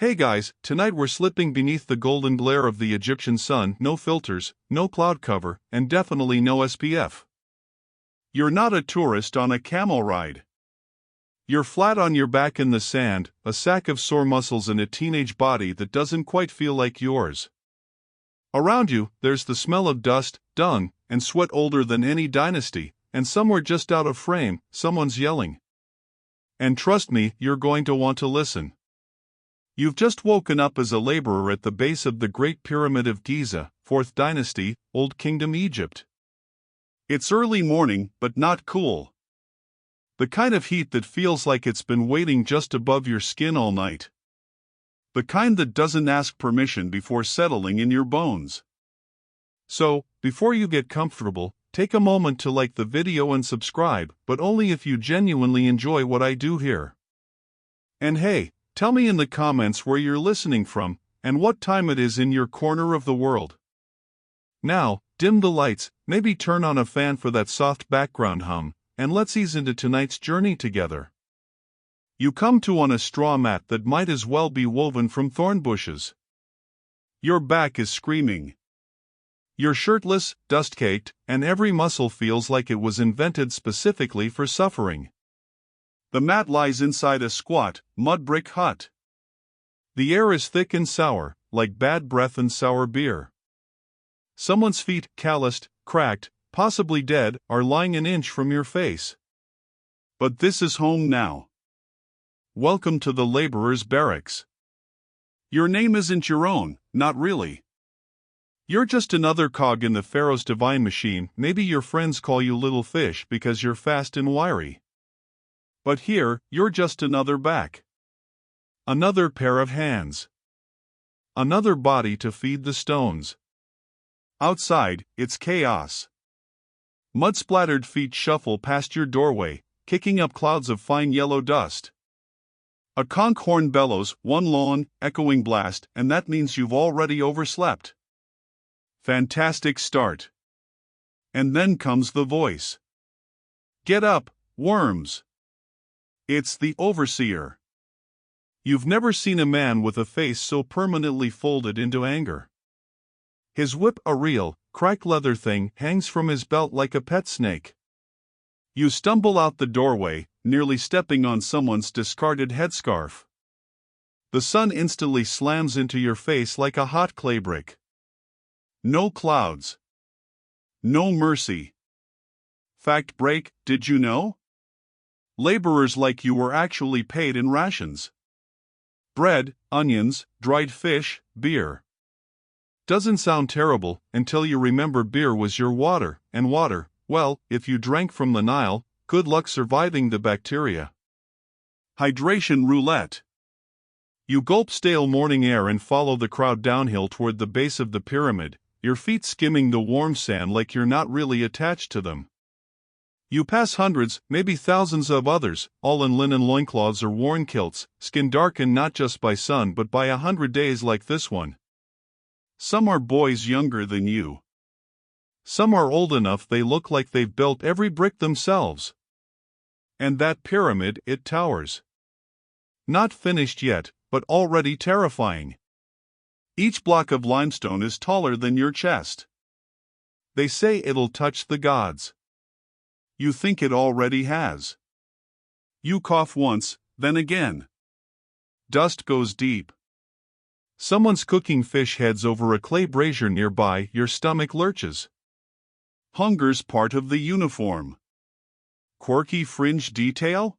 Hey guys, tonight we're slipping beneath the golden glare of the Egyptian sun, no filters, no cloud cover, and definitely no SPF. You're not a tourist on a camel ride. You're flat on your back in the sand, a sack of sore muscles and a teenage body that doesn't quite feel like yours. Around you, there's the smell of dust, dung, and sweat older than any dynasty, and somewhere just out of frame, someone's yelling. And trust me, you're going to want to listen. You've just woken up as a laborer at the base of the Great Pyramid of Giza, 4th Dynasty, Old Kingdom Egypt. It's early morning, but not cool. The kind of heat that feels like it's been waiting just above your skin all night. The kind that doesn't ask permission before settling in your bones. So, before you get comfortable, take a moment to like the video and subscribe, but only if you genuinely enjoy what I do here. And hey, tell me in the comments where you're listening from, and what time it is in your corner of the world. Now, dim the lights, maybe turn on a fan for that soft background hum, and let's ease into tonight's journey together. You come to on a straw mat that might as well be woven from thorn bushes. Your back is screaming. You're shirtless, dust-caked, and every muscle feels like it was invented specifically for suffering. The mat lies inside a squat, mud-brick hut. The air is thick and sour, like bad breath and sour beer. Someone's feet, calloused, cracked, possibly dead, are lying an inch from your face. But this is home now. Welcome to the laborer's barracks. Your name isn't your own, not really. You're just another cog in the Pharaoh's divine machine. Maybe your friends call you little fish because you're fast and wiry. But here, you're just another back. Another pair of hands. Another body to feed the stones. Outside, it's chaos. Mud-splattered feet shuffle past your doorway, kicking up clouds of fine yellow dust. A conch horn bellows, one long, echoing blast, and that means you've already overslept. Fantastic start. And then comes the voice. Get up, worms. It's the overseer. You've never seen a man with a face so permanently folded into anger. His whip, a real, cracked leather thing, hangs from his belt like a pet snake. You stumble out the doorway, nearly stepping on someone's discarded headscarf. The sun instantly slams into your face like a hot clay brick. No clouds. No mercy. Fact break, did you know? Laborers like you were actually paid in rations. Bread, onions, dried fish, beer. Doesn't sound terrible until you remember beer was your water, and water, well, if you drank from the Nile, good luck surviving the bacteria. Hydration roulette. You gulp stale morning air and follow the crowd downhill toward the base of the pyramid, your feet skimming the warm sand like you're not really attached to them. You pass hundreds, maybe thousands of others, all in linen loincloths or worn kilts, skin darkened not just by sun but by 100 days like this one. Some are boys younger than you. Some are old enough they look like they've built every brick themselves. And that pyramid, it towers. Not finished yet, but already terrifying. Each block of limestone is taller than your chest. They say it'll touch the gods. You think it already has. You cough once, then again. Dust goes deep. Someone's cooking fish heads over a clay brazier nearby, your stomach lurches. Hunger's part of the uniform. Quirky fringe detail?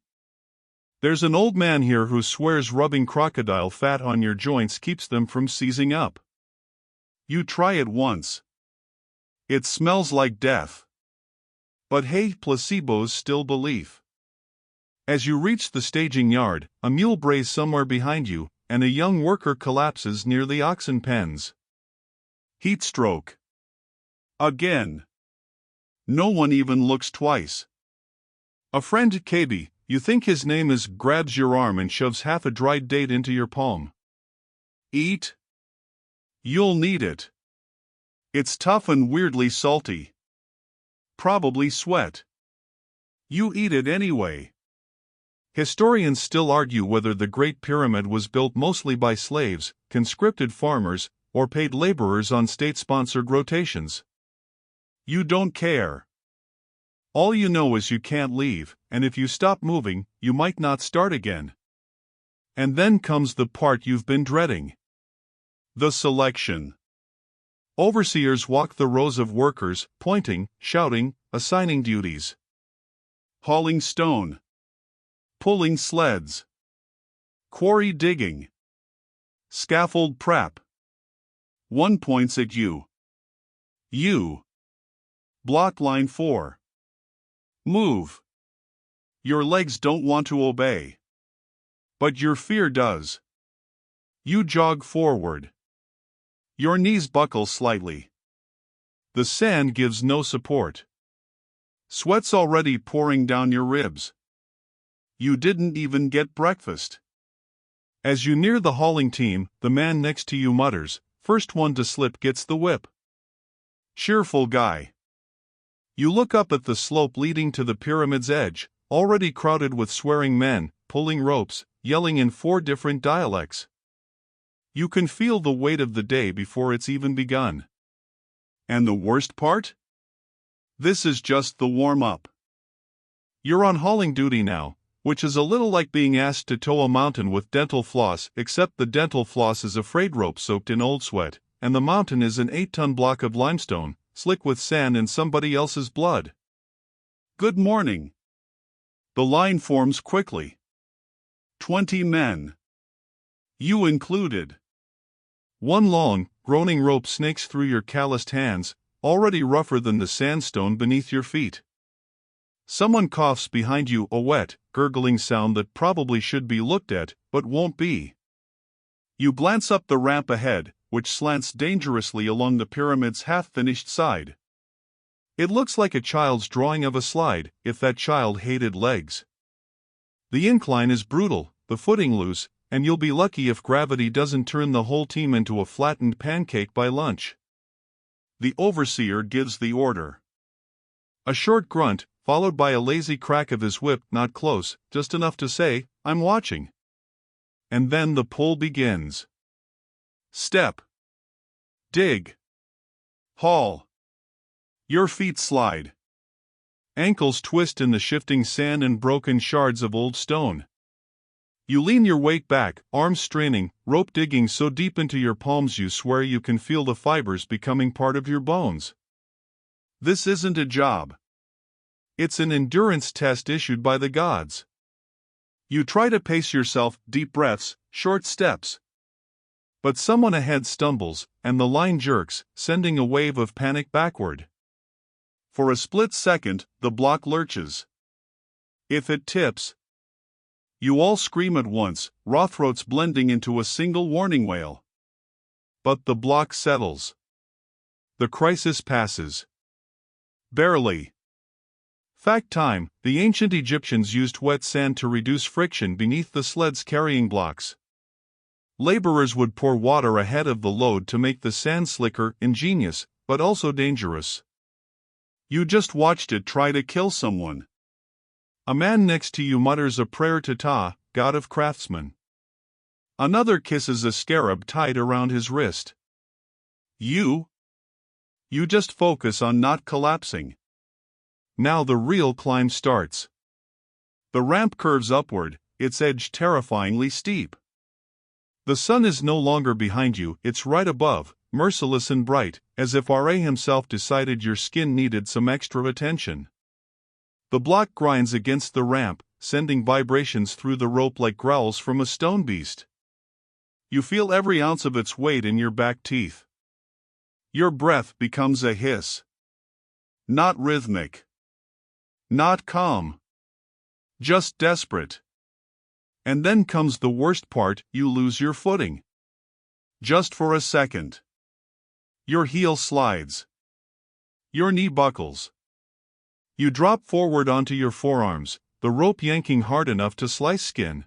There's an old man here who swears rubbing crocodile fat on your joints keeps them from seizing up. You try it once. It smells like death. But hey, placebo's still belief. As you reach the staging yard, a mule brays somewhere behind you, and a young worker collapses near the oxen pens. Heat stroke. Again. No one even looks twice. A friend, KB, you think his name is, grabs your arm and shoves half a dried date into your palm. Eat? You'll need it. It's tough and weirdly salty. Probably sweat. You eat it anyway. Historians still argue whether the Great Pyramid was built mostly by slaves, conscripted farmers, or paid laborers on state-sponsored rotations. You don't care. All you know is you can't leave, and if you stop moving, you might not start again. And then comes the part you've been dreading. The selection. Overseers walk the rows of workers, pointing, shouting, assigning duties. Hauling stone. Pulling sleds. Quarry digging. Scaffold prep. One points at you. You. Block line 4. Move. Your legs don't want to obey. But your fear does. You jog forward. Your knees buckle slightly. The sand gives no support. Sweat's already pouring down your ribs. You didn't even get breakfast. As you near the hauling team, the man next to you mutters, "First one to slip gets the whip." Cheerful guy. You look up at the slope leading to the pyramid's edge, already crowded with swearing men, pulling ropes, yelling in 4 different dialects. You can feel the weight of the day before it's even begun. And the worst part? This is just the warm-up. You're on hauling duty now, which is a little like being asked to tow a mountain with dental floss, except the dental floss is a frayed rope soaked in old sweat, and the mountain is an 8-ton block of limestone, slick with sand and somebody else's blood. Good morning. The line forms quickly. 20 men. You included. One long, groaning rope snakes through your calloused hands, already rougher than the sandstone beneath your feet. Someone coughs behind you, a wet, gurgling sound that probably should be looked at, but won't be. You glance up the ramp ahead, which slants dangerously along the pyramid's half-finished side. It looks like a child's drawing of a slide, if that child hated legs. The incline is brutal, the footing loose, and you'll be lucky if gravity doesn't turn the whole team into a flattened pancake by lunch. The overseer gives the order. A short grunt, followed by a lazy crack of his whip, not close, just enough to say, "I'm watching." And then the pull begins. Step. Dig. Haul. Your feet slide. Ankles twist in the shifting sand and broken shards of old stone. You lean your weight back, arms straining, rope digging so deep into your palms you swear you can feel the fibers becoming part of your bones. This isn't a job. It's an endurance test issued by the gods. You try to pace yourself, deep breaths, short steps. But someone ahead stumbles, and the line jerks, sending a wave of panic backward. For a split second, the block lurches. If it tips, you all scream at once, raw throats blending into a single warning wail. But the block settles. The crisis passes. Barely. Fact time: the ancient Egyptians used wet sand to reduce friction beneath the sleds carrying blocks. Laborers would pour water ahead of the load to make the sand slicker, ingenious, but also dangerous. You just watched it try to kill someone. A man next to you mutters a prayer to Ptah, god of craftsmen. Another kisses a scarab tied around his wrist. You just focus on not collapsing. Now the real climb starts. The ramp curves upward, its edge terrifyingly steep. The sun is no longer behind you, it's right above, merciless and bright, as if Ra himself decided your skin needed some extra attention. The block grinds against the ramp, sending vibrations through the rope like growls from a stone beast. You feel every ounce of its weight in your back teeth. Your breath becomes a hiss. Not rhythmic. Not calm. Just desperate. And then comes the worst part: you lose your footing. Just for a second. Your heel slides. Your knee buckles. You drop forward onto your forearms, the rope yanking hard enough to slice skin.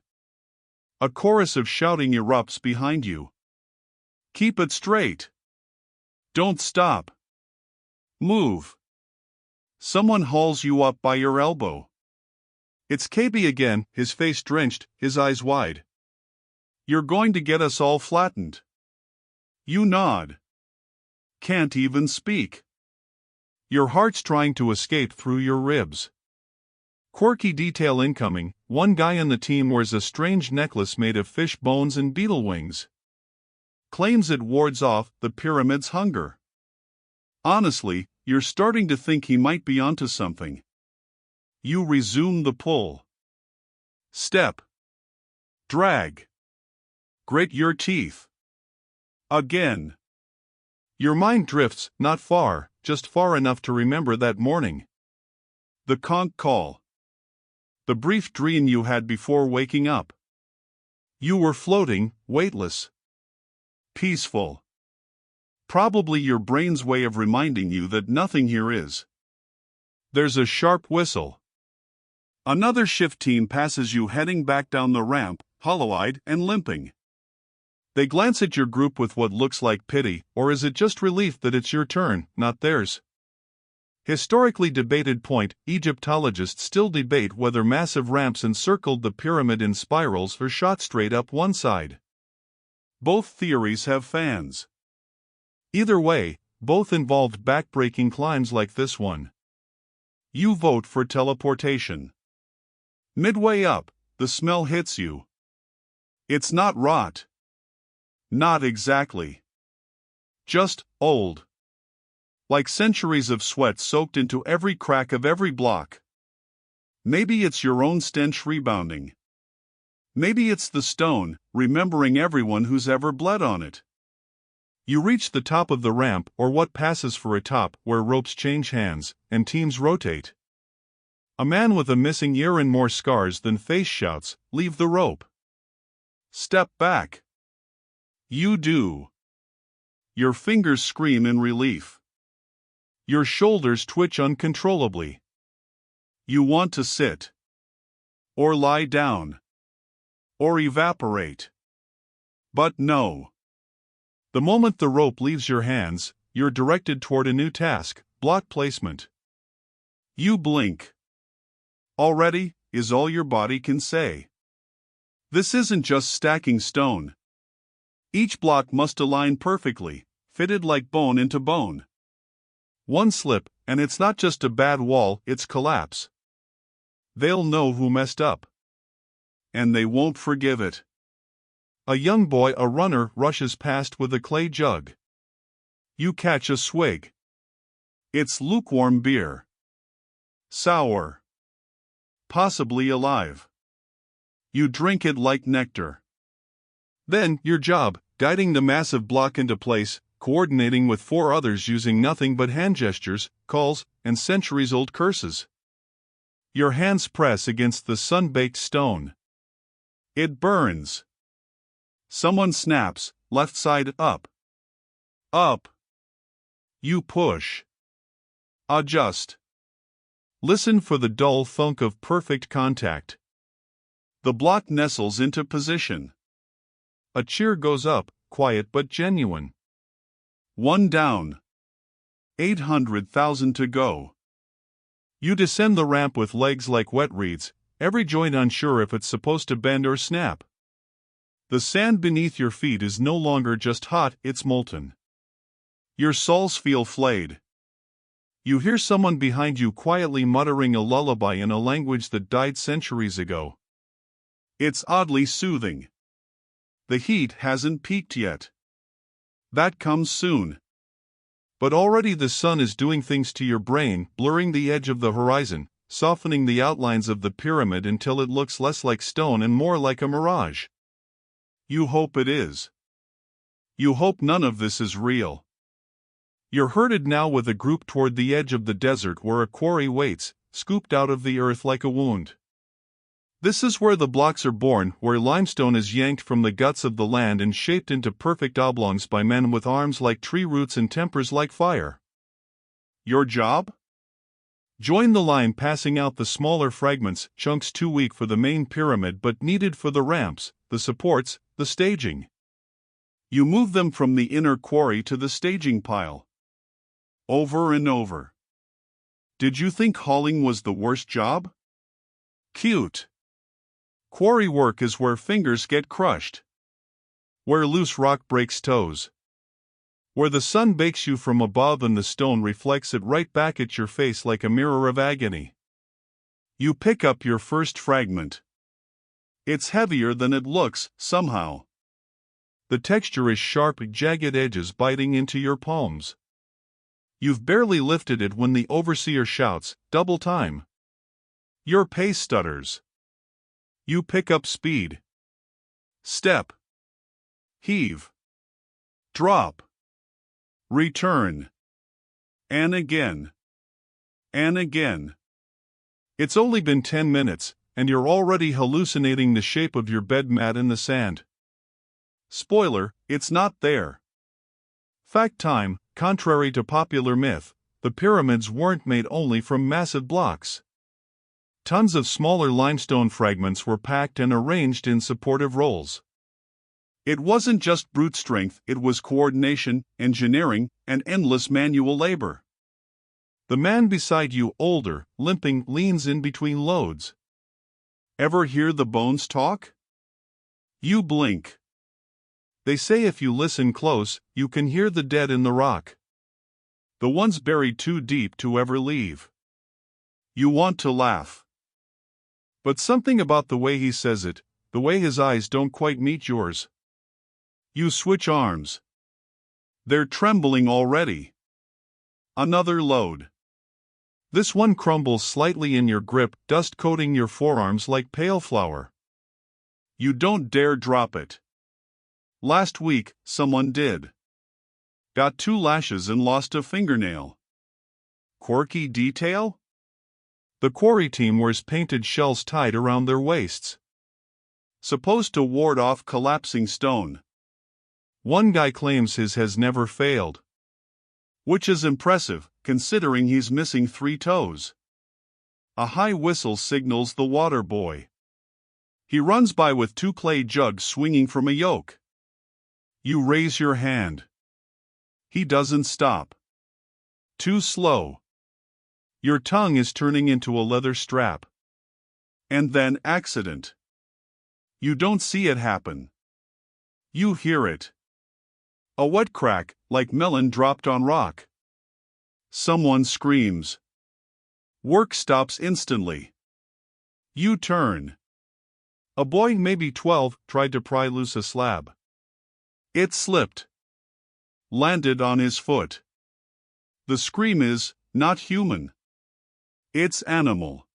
A chorus of shouting erupts behind you. Keep it straight. Don't stop. Move. Someone hauls you up by your elbow. It's KB again, his face drenched, his eyes wide. You're going to get us all flattened. You nod. Can't even speak. Your heart's trying to escape through your ribs. Quirky detail incoming, one guy on the team wears a strange necklace made of fish bones and beetle wings. Claims it wards off the pyramid's hunger. Honestly, you're starting to think he might be onto something. You resume the pull. Step. Drag. Grit your teeth. Again. Your mind drifts, not far, just far enough to remember that morning. The conch call. The brief dream you had before waking up. You were floating, weightless. Peaceful. Probably your brain's way of reminding you that nothing here is. There's a sharp whistle. Another shift team passes you heading back down the ramp, hollow-eyed and limping. They glance at your group with what looks like pity, or is it just relief that it's your turn, not theirs? Historically debated point, Egyptologists still debate whether massive ramps encircled the pyramid in spirals or shot straight up one side. Both theories have fans. Either way, both involved backbreaking climbs like this one. You vote for teleportation. Midway up, the smell hits you. It's not rot. Not exactly. Just old. Like centuries of sweat soaked into every crack of every block. Maybe it's your own stench rebounding. Maybe it's the stone, remembering everyone who's ever bled on it. You reach the top of the ramp, or what passes for a top, where ropes change hands, and teams rotate. A man with a missing ear and more scars than face shouts, "Leave the rope." Step back. You do. Your fingers scream in relief. Your shoulders twitch uncontrollably. You want to sit. Or lie down. Or evaporate. But no. The moment the rope leaves your hands, you're directed toward a new task, block placement. You blink. Already, is all your body can say. This isn't just stacking stone. Each block must align perfectly, fitted like bone into bone. One slip, and it's not just a bad wall, it's collapse. They'll know who messed up. And they won't forgive it. A young boy, a runner, rushes past with a clay jug. You catch a swig. It's lukewarm beer. Sour. Possibly alive. You drink it like nectar. Then, your job, guiding the massive block into place, coordinating with 4 others using nothing but hand gestures, calls, and centuries-old curses. Your hands press against the sun-baked stone. It burns. Someone snaps, left side up. Up. You push. Adjust. Listen for the dull thunk of perfect contact. The block nestles into position. A cheer goes up, quiet but genuine. 1 down. 800,000 to go. You descend the ramp with legs like wet reeds, every joint unsure if it's supposed to bend or snap. The sand beneath your feet is no longer just hot, it's molten. Your soles feel flayed. You hear someone behind you quietly muttering a lullaby in a language that died centuries ago. It's oddly soothing. The heat hasn't peaked yet. That comes soon. But already the sun is doing things to your brain, blurring the edge of the horizon, softening the outlines of the pyramid until it looks less like stone and more like a mirage. You hope it is. You hope none of this is real. You're herded now with a group toward the edge of the desert where a quarry waits, scooped out of the earth like a wound. This is where the blocks are born, where limestone is yanked from the guts of the land and shaped into perfect oblongs by men with arms like tree roots and tempers like fire. Your job? Join the line passing out the smaller fragments, chunks too weak for the main pyramid but needed for the ramps, the supports, the staging. You move them from the inner quarry to the staging pile. Over and over. Did you think hauling was the worst job? Cute. Quarry work is where fingers get crushed, where loose rock breaks toes, where the sun bakes you from above and the stone reflects it right back at your face like a mirror of agony. You pick up your first fragment. It's heavier than it looks, somehow. The texture is sharp, jagged edges biting into your palms. You've barely lifted it when the overseer shouts, "Double time!" Your pace stutters. You pick up speed. Step. Heave. Drop. Return. And again. And again. It's only been 10 minutes, and you're already hallucinating the shape of your bed mat in the sand. Spoiler, it's not there. Fact time, contrary to popular myth, the pyramids weren't made only from massive blocks. Tons of smaller limestone fragments were packed and arranged in supportive rolls. It wasn't just brute strength, it was coordination, engineering, and endless manual labor. The man beside you, older, limping, leans in between loads. Ever hear the bones talk? You blink. They say if you listen close, you can hear the dead in the rock. The ones buried too deep to ever leave. You want to laugh. But something about the way he says it, the way his eyes don't quite meet yours. You switch arms. They're trembling already. Another load. This one crumbles slightly in your grip, dust coating your forearms like pale flour. You don't dare drop it. Last week, someone did. Got 2 lashes and lost a fingernail. Quirky detail? The quarry team wears painted shells tied around their waists. Supposed to ward off collapsing stone. One guy claims his has never failed. Which is impressive, considering he's missing 3 toes. A high whistle signals the water boy. He runs by with 2 clay jugs swinging from a yoke. You raise your hand. He doesn't stop. Too slow. Your tongue is turning into a leather strap. And then accident. You don't see it happen. You hear it. A wet crack, like melon dropped on rock. Someone screams. Work stops instantly. You turn. A boy, maybe 12, tried to pry loose a slab. It slipped. Landed on his foot. The scream is not human. It's animal.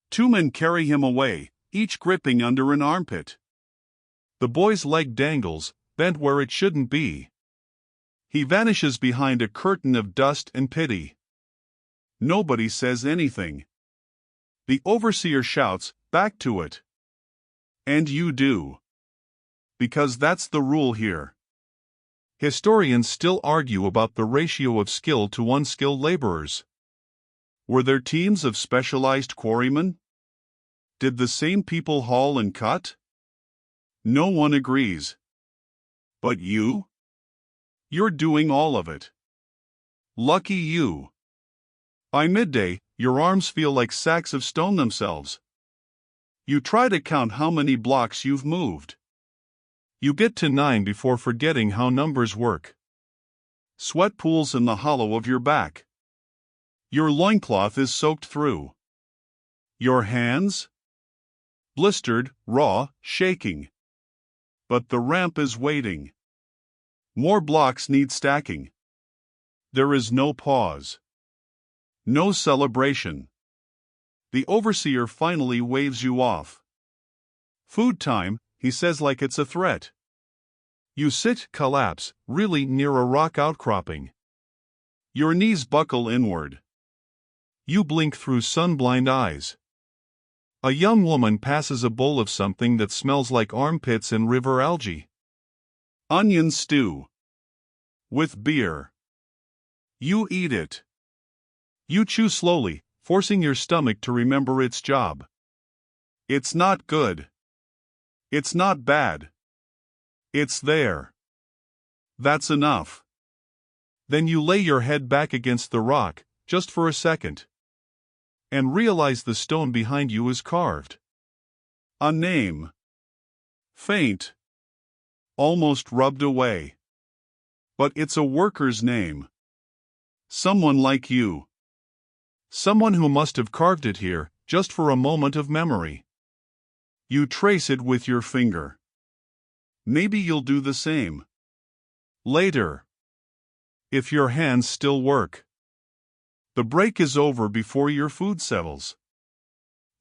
2 men carry him away, each gripping under an armpit. The boy's leg dangles, bent where it shouldn't be. He vanishes behind a curtain of dust and pity. Nobody says anything. The overseer shouts, "Back to it." And you do. Because that's the rule here. Historians still argue about the ratio of skill to unskilled laborers. Were there teams of specialized quarrymen? Did the same people haul and cut? No one agrees. But you? You're doing all of it. Lucky you. By midday, your arms feel like sacks of stone themselves. You try to count how many blocks you've moved. You get to 9 before forgetting how numbers work. Sweat pools in the hollow of your back. Your loincloth is soaked through. Your hands? Blistered, raw, shaking. But the ramp is waiting. More blocks need stacking. There is no pause. No celebration. The overseer finally waves you off. Food time, he says like it's a threat. You sit, collapse, really near a rock outcropping. Your knees buckle inward. You blink through sun-blind eyes. A young woman passes a bowl of something that smells like armpits and river algae. Onion stew. With beer. You eat it. You chew slowly, forcing your stomach to remember its job. It's not good. It's not bad. It's there. That's enough. Then you lay your head back against the rock, just for a second. and realize the stone behind you is carved. A name. Faint. Almost rubbed away. But it's a worker's name. Someone like you. Someone who must have carved it here, just for a moment of memory. You trace it with your finger. Maybe you'll do the same later, if your hands still work. The break is over before your food settles.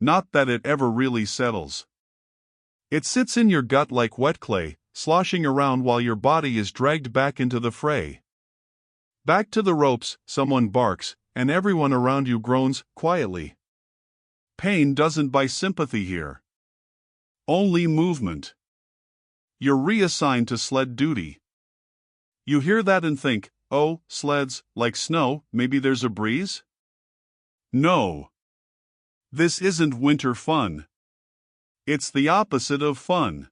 Not that it ever really settles. It sits in your gut like wet clay, sloshing around while your body is dragged back into the fray. Back to the ropes, someone barks, and everyone around you groans, quietly. Pain doesn't buy sympathy here. Only movement. You're reassigned to sled duty. You hear that and think, oh, sleds, like snow, maybe there's a breeze? No. This isn't winter fun. It's the opposite of fun.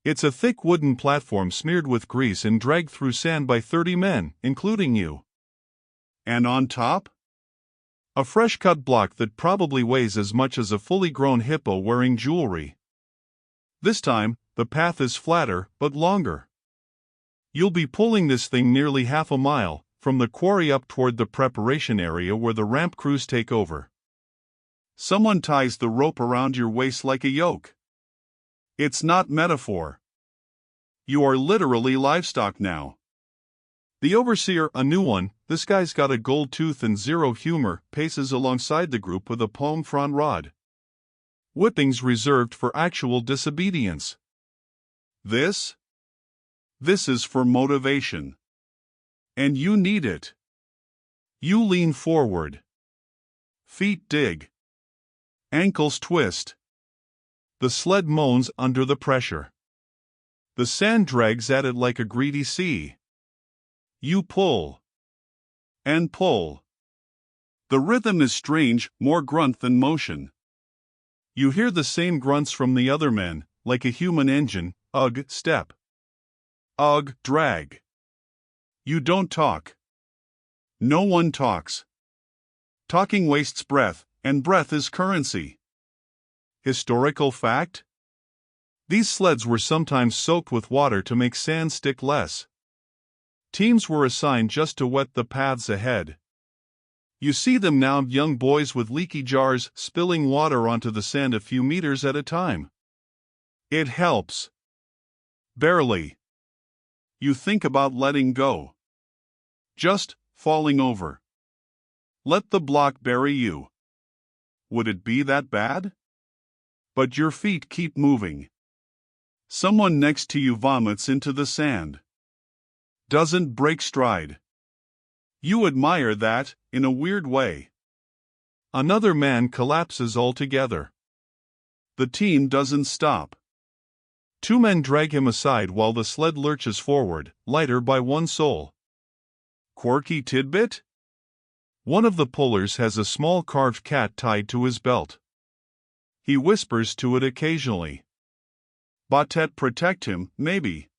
It's a thick wooden platform smeared with grease and dragged through sand by 30 men, including you. And on top? A fresh-cut block that probably weighs as much as a fully grown hippo wearing jewelry. This time, the path is flatter, but longer. You'll be pulling this thing nearly half a mile, from the quarry up toward the preparation area where the ramp crews take over. Someone ties the rope around your waist like a yoke. It's not metaphor. You are literally livestock now. The overseer, a new one, this guy's got a gold tooth and zero humor, paces alongside the group with a palm frond rod. Whippings reserved for actual disobedience. This is for motivation. And you need it. You lean forward. Feet dig. Ankles twist. The sled moans under the pressure. The sand drags at it like a greedy sea. You pull. And pull. The rhythm is strange, more grunt than motion. You hear the same grunts from the other men, like a human engine, ugh, step. Ugh, drag. You don't talk. No one talks. Talking wastes breath, and breath is currency. Historical fact? These sleds were sometimes soaked with water to make sand stick less. Teams were assigned just to wet the paths ahead. You see them now, young boys with leaky jars spilling water onto the sand a few meters at a time. It helps. Barely. You think about letting go. Just falling over. Let the block bury you. Would it be that bad? But your feet keep moving. Someone next to you vomits into the sand. Doesn't break stride. You admire that, in a weird way. Another man collapses altogether. The team doesn't stop. 2 men drag him aside while the sled lurches forward, lighter by one soul. Quirky tidbit? One of the pullers has a small carved cat tied to his belt. He whispers to it occasionally. Batet protect him, maybe.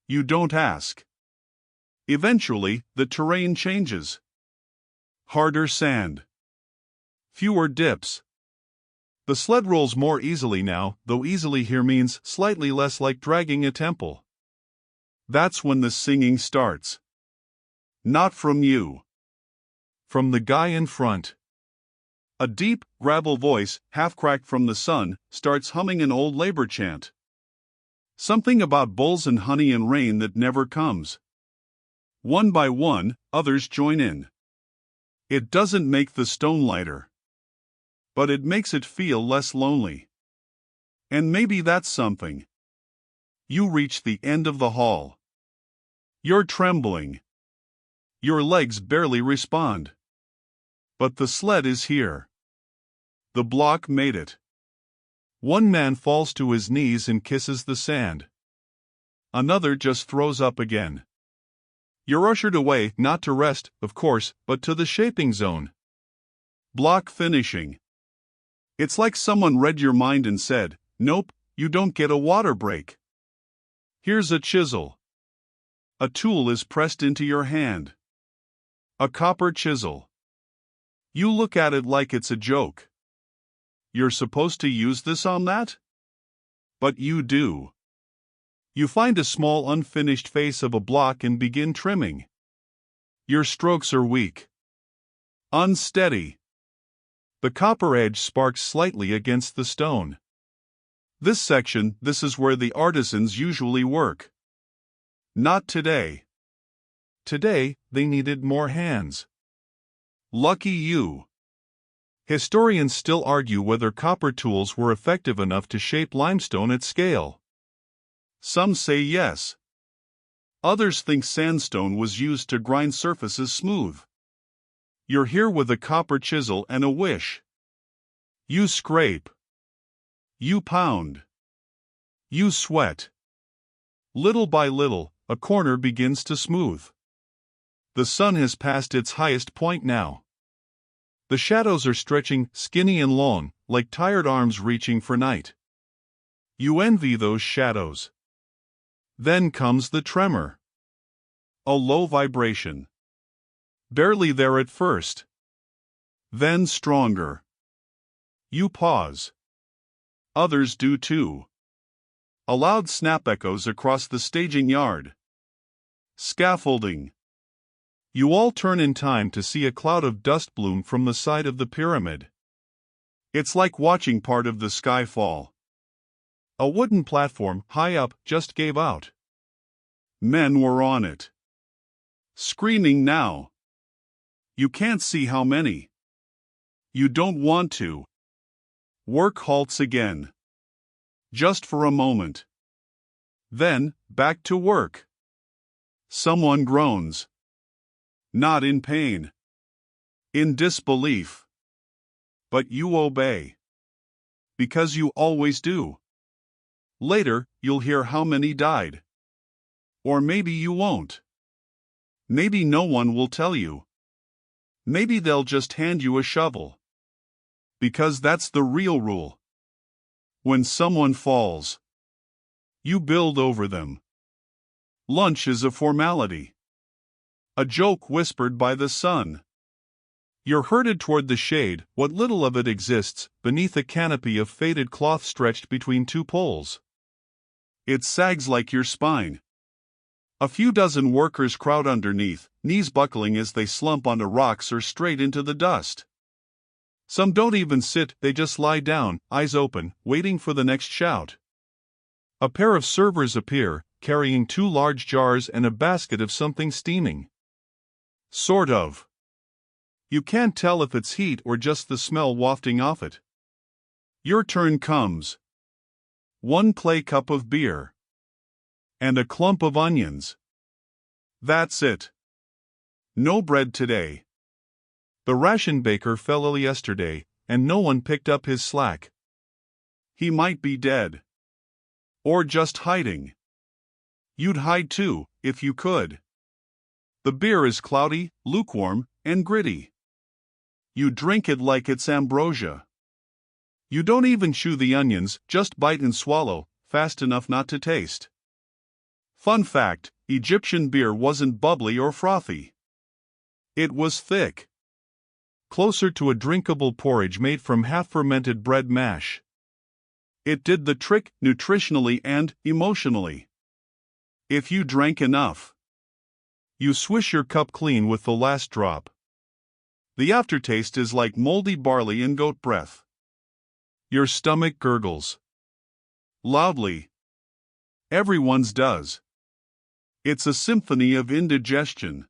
You don't ask. Eventually, the terrain changes. Harder sand. Fewer dips. The sled rolls more easily now, though easily here means slightly less like dragging a temple. That's when the singing starts. Not from you. From the guy in front. A deep, gravel voice, half-cracked from the sun, starts humming an old labor chant. Something about bulls and honey and rain that never comes. One by one, others join in. It doesn't make the stone lighter. But it makes it feel less lonely. And maybe that's something. You reach the end of the hall. You're trembling. Your legs barely respond. But the sled is here. The block made it. One man falls to his knees and kisses the sand. Another just throws up again. You're ushered away, not to rest, of course, but to the shaping zone. Block finishing. It's like someone read your mind and said, nope, you don't get a water break. Here's a chisel. A tool is pressed into your hand. A copper chisel. You look at it like it's a joke. You're supposed to use this on that? But you do. You find a small unfinished face of a block and begin trimming. Your strokes are weak. Unsteady. The copper edge sparks slightly against the stone. This is where the artisans usually work. Not today. Today, they needed more hands. Lucky you. Historians still argue whether copper tools were effective enough to shape limestone at scale. Some say yes. Others think sandstone was used to grind surfaces smooth. You're here with a copper chisel and a wish. You scrape. You pound. You sweat. Little by little, a corner begins to smooth. The sun has passed its highest point now. The shadows are stretching, skinny and long, like tired arms reaching for night. You envy those shadows. Then comes the tremor. A low vibration. Barely there at first. Then stronger. You pause. Others do too. A loud snap echoes across the staging yard. Scaffolding. You all turn in time to see a cloud of dust bloom from the side of the pyramid. It's like watching part of the sky fall. A wooden platform, high up, just gave out. Men were on it. Screaming now. You can't see how many. You don't want to. Work halts again. Just for a moment. Then, back to work. Someone groans. Not in pain. In disbelief. But you obey. Because you always do. Later, you'll hear how many died. Or maybe you won't. Maybe no one will tell you. Maybe they'll just hand you a shovel. Because that's the real rule. When someone falls, you build over them. Lunch is a formality. A joke whispered by the sun. You're herded toward the shade, what little of it exists, beneath a canopy of faded cloth stretched between two poles. It sags like your spine. A few dozen workers crowd underneath, knees buckling as they slump onto rocks or straight into the dust. Some don't even sit, they just lie down, eyes open, waiting for the next shout. A pair of servers appear, carrying 2 large jars and a basket of something steaming. Sort of. You can't tell if it's heat or just the smell wafting off it. Your turn comes. 1 clay cup of beer. And a clump of onions. That's it. No bread today. The ration baker fell ill yesterday, and no one picked up his slack. He might be dead. Or just hiding. You'd hide too, if you could. The beer is cloudy, lukewarm, and gritty. You drink it like it's ambrosia. You don't even chew the onions, just bite and swallow, fast enough not to taste. Fun fact, Egyptian beer wasn't bubbly or frothy. It was thick. Closer to a drinkable porridge made from half-fermented bread mash. It did the trick, nutritionally and emotionally. If you drank enough. You swish your cup clean with the last drop. The aftertaste is like moldy barley and goat breath. Your stomach gurgles. Loudly. Everyone's does. It's a symphony of indigestion.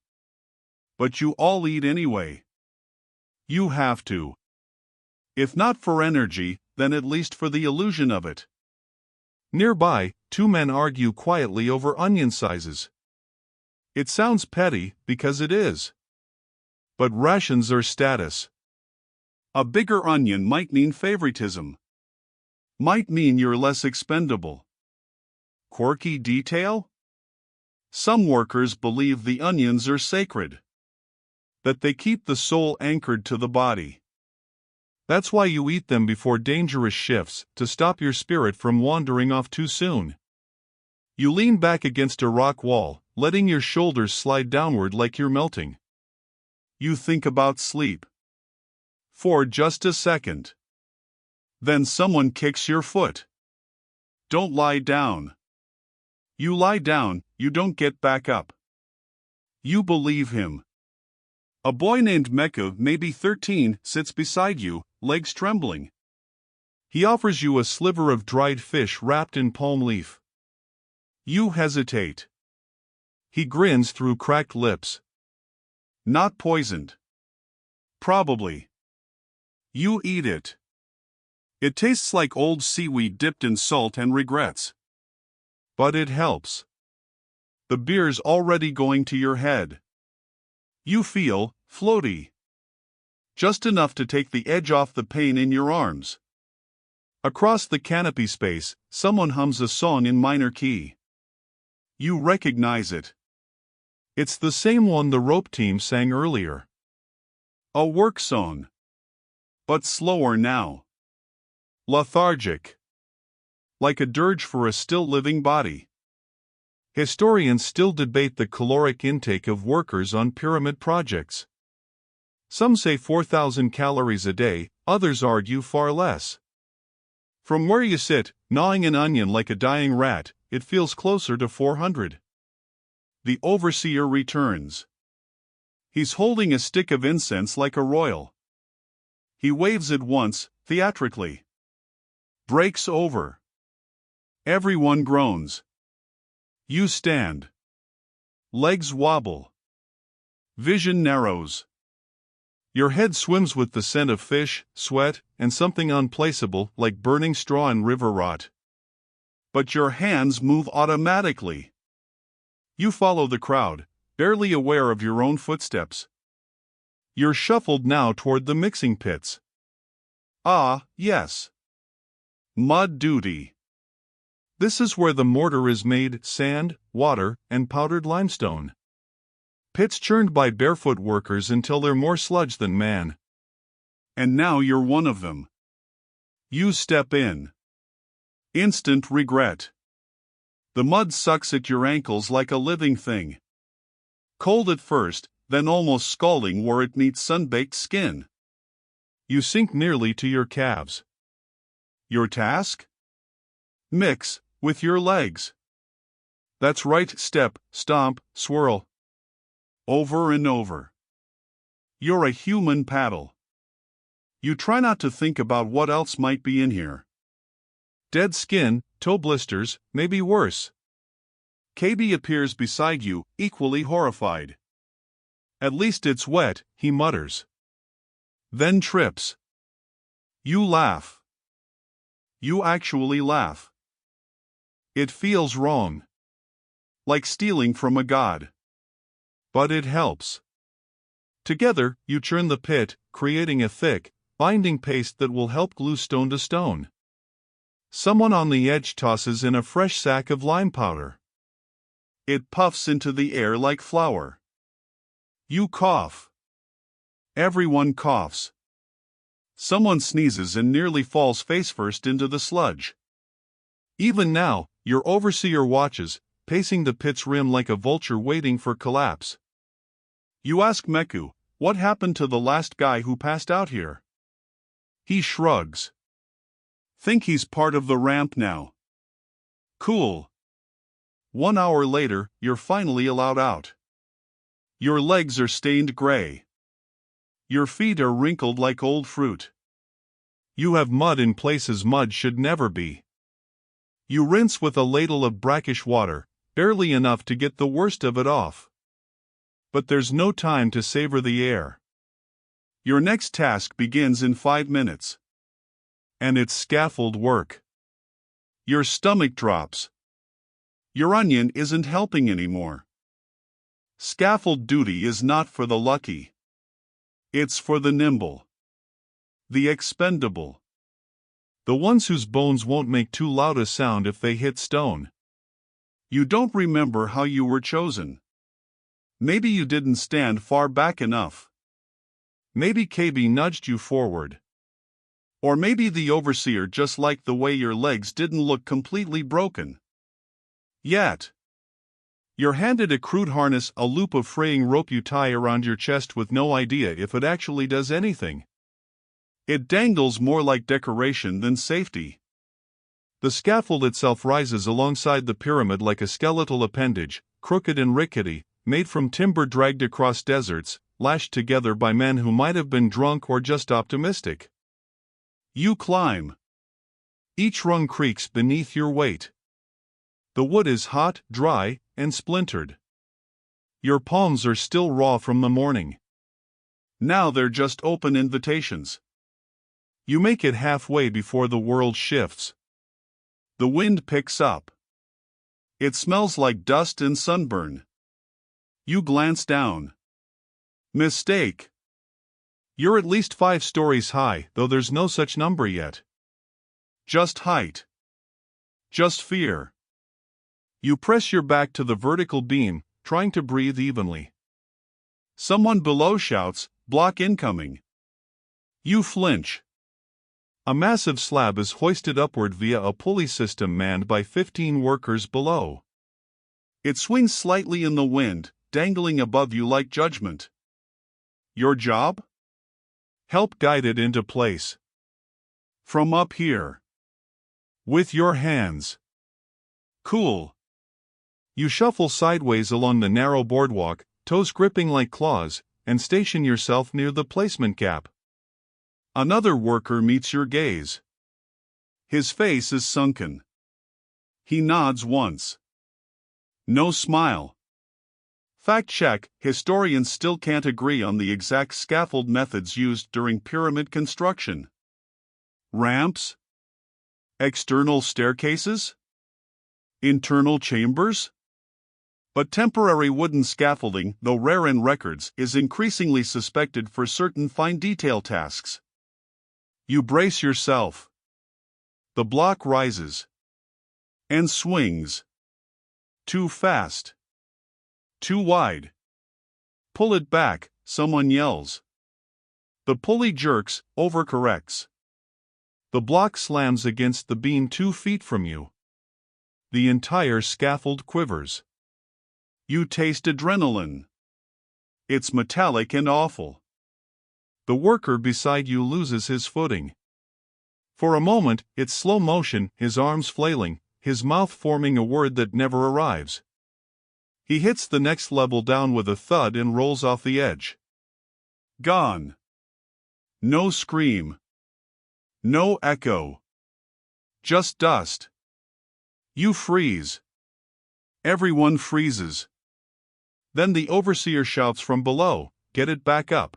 But you all eat anyway. You have to. If not for energy, then at least for the illusion of it. Nearby, 2 men argue quietly over onion sizes. It sounds petty, because it is. But rations are status. A bigger onion might mean favoritism. Might mean you're less expendable. Quirky detail? Some workers believe the onions are sacred. That they keep the soul anchored to the body. That's why you eat them before dangerous shifts, to stop your spirit from wandering off too soon. You lean back against a rock wall, letting your shoulders slide downward like you're melting. You think about sleep. For just a second. Then someone kicks your foot. Don't lie down. You lie down, you don't get back up. You believe him. A boy named Meku, maybe 13, sits beside you, legs trembling. He offers you a sliver of dried fish wrapped in palm leaf. You hesitate. He grins through cracked lips. Not poisoned. Probably. You eat it. It tastes like old seaweed dipped in salt and regrets. But it helps. The beer's already going to your head. You feel floaty. Just enough to take the edge off the pain in your arms. Across the canopy space, someone hums a song in minor key. You recognize it. It's the same one the rope team sang earlier. A work song. But slower now. Lethargic. Like a dirge for a still living body. Historians still debate the caloric intake of workers on pyramid projects. Some say 4,000 calories a day, others argue far less. From where you sit, gnawing an onion like a dying rat, it feels closer to 400. The overseer returns. He's holding a stick of incense like a royal. He waves it once, theatrically. Breaks over. Everyone groans. You stand. Legs wobble. Vision narrows. Your head swims with the scent of fish, sweat, and something unplaceable like burning straw and river rot. But your hands move automatically. You follow the crowd, barely aware of your own footsteps. You're shuffled now toward the mixing pits. Ah, yes. Mud duty. This is where the mortar is made: sand, water, and powdered limestone. Pits churned by barefoot workers until they're more sludge than man. And now you're one of them. You step in. Instant regret. The mud sucks at your ankles like a living thing. Cold at first, then almost scalding where it meets sun-baked skin. You sink nearly to your calves. Your task? Mix with your legs. That's right, step, stomp, swirl. Over and over. You're a human paddle. You try not to think about what else might be in here. Dead skin, toe blisters, maybe worse. KB appears beside you, equally horrified. At least it's wet, he mutters. Then trips. You laugh. You actually laugh. It feels wrong. Like stealing from a god. But it helps. Together, you churn the pit, creating a thick, binding paste that will help glue stone to stone. Someone on the edge tosses in a fresh sack of lime powder. It puffs into the air like flour. You cough. Everyone coughs. Someone sneezes and nearly falls face-first into the sludge. Even now, your overseer watches, pacing the pit's rim like a vulture waiting for collapse. You ask Meku, what happened to the last guy who passed out here? He shrugs. Think he's part of the ramp now. Cool. 1 hour later, you're finally allowed out. Your legs are stained gray. Your feet are wrinkled like old fruit. You have mud in places mud should never be. You rinse with a ladle of brackish water, barely enough to get the worst of it off. But there's no time to savor the air. Your next task begins in 5 minutes. And it's scaffold work. Your stomach drops. Your onion isn't helping anymore. Scaffold duty is not for the lucky. It's for the nimble. The expendable. The ones whose bones won't make too loud a sound if they hit stone. You don't remember how you were chosen. Maybe you didn't stand far back enough. Maybe KB nudged you forward. Or maybe the overseer just liked the way your legs didn't look completely broken. Yet. You're handed a crude harness, a loop of fraying rope you tie around your chest with no idea if it actually does anything. It dangles more like decoration than safety. The scaffold itself rises alongside the pyramid like a skeletal appendage, crooked and rickety, made from timber dragged across deserts, lashed together by men who might have been drunk or just optimistic. You climb. Each rung creaks beneath your weight. The wood is hot, dry, and splintered. Your palms are still raw from the morning. Now they're just open invitations. You make it halfway before the world shifts. The wind picks up. It smells like dust and sunburn. You glance down. Mistake. You're at least 5 stories high, though there's no such number yet. Just height. Just fear. You press your back to the vertical beam, trying to breathe evenly. Someone below shouts, "Block incoming." You flinch. A massive slab is hoisted upward via a pulley system manned by 15 workers below. It swings slightly in the wind, dangling above you like judgment. Your job? Help guide it into place. From up here. With your hands. Cool. You shuffle sideways along the narrow boardwalk, toes gripping like claws, and station yourself near the placement gap. Another worker meets your gaze. His face is sunken. He nods once. No smile. Fact check: historians still can't agree on the exact scaffold methods used during pyramid construction. Ramps? External staircases? Internal chambers? But temporary wooden scaffolding, though rare in records, is increasingly suspected for certain fine detail tasks. You brace yourself. The block rises. And swings. Too fast. Too wide. Pull it back, someone yells. The pulley jerks, overcorrects. The block slams against the beam 2 feet from you. The entire scaffold quivers. You taste adrenaline. It's metallic and awful. The worker beside you loses his footing. For a moment, it's slow motion, his arms flailing, his mouth forming a word that never arrives. He hits the next level down with a thud and rolls off the edge. Gone. No scream. No echo. Just dust. You freeze. Everyone freezes. Then the overseer shouts from below, "Get it back up."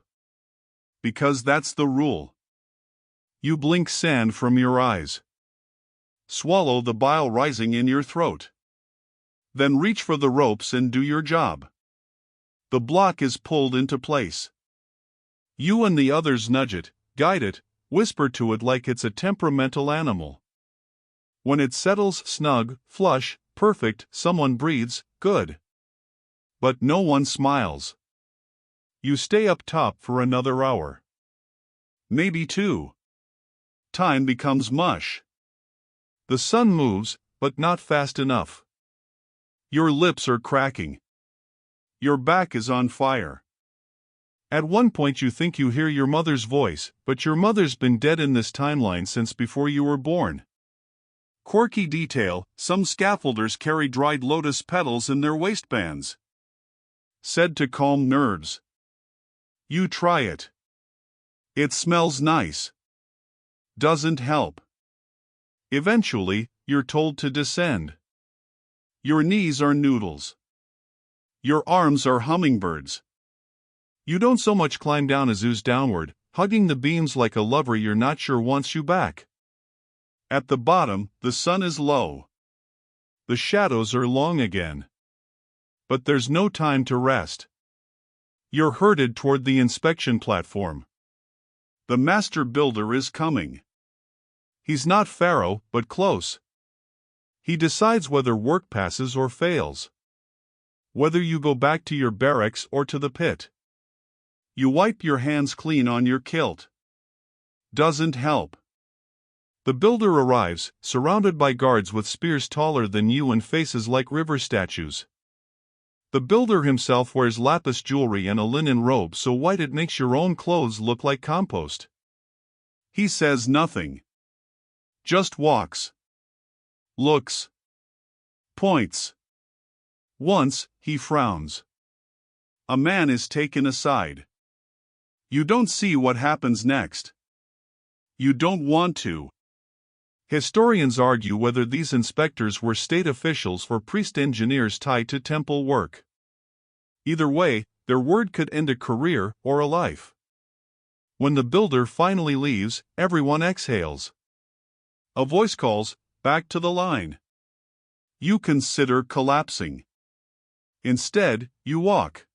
Because that's the rule. You blink sand from your eyes. Swallow the bile rising in your throat. Then reach for the ropes and do your job. The block is pulled into place. You and the others nudge it, guide it, whisper to it like it's a temperamental animal. When it settles snug, flush, perfect, someone breathes, "Good." But no one smiles. You stay up top for another hour. Maybe 2. Time becomes mush. The sun moves, but not fast enough. Your lips are cracking. Your back is on fire. At one point you think you hear your mother's voice, but your mother's been dead in this timeline since before you were born. Quirky detail: some scaffolders carry dried lotus petals in their waistbands. Said to calm nerves. You try it. It smells nice. Doesn't help. Eventually, you're told to descend. Your knees are noodles. Your arms are hummingbirds. You don't so much climb down as ooze downward, hugging the beams like a lover you're not sure wants you back. At the bottom, the sun is low. The shadows are long again. But there's no time to rest. You're herded toward the inspection platform. The master builder is coming. He's not Pharaoh, but close. He decides whether work passes or fails. Whether you go back to your barracks or to the pit. You wipe your hands clean on your kilt. Doesn't help. The builder arrives, surrounded by guards with spears taller than you and faces like river statues. The builder himself wears lapis jewelry and a linen robe so white it makes your own clothes look like compost. He says nothing. Just walks. Looks. Points. Once, he frowns. A man is taken aside. You don't see what happens next. You don't want to. Historians argue whether these inspectors were state officials or priest engineers tied to temple work. Either way, their word could end a career or a life. When the builder finally leaves, everyone exhales. A voice calls, "Back to the line." You consider collapsing. Instead, you walk.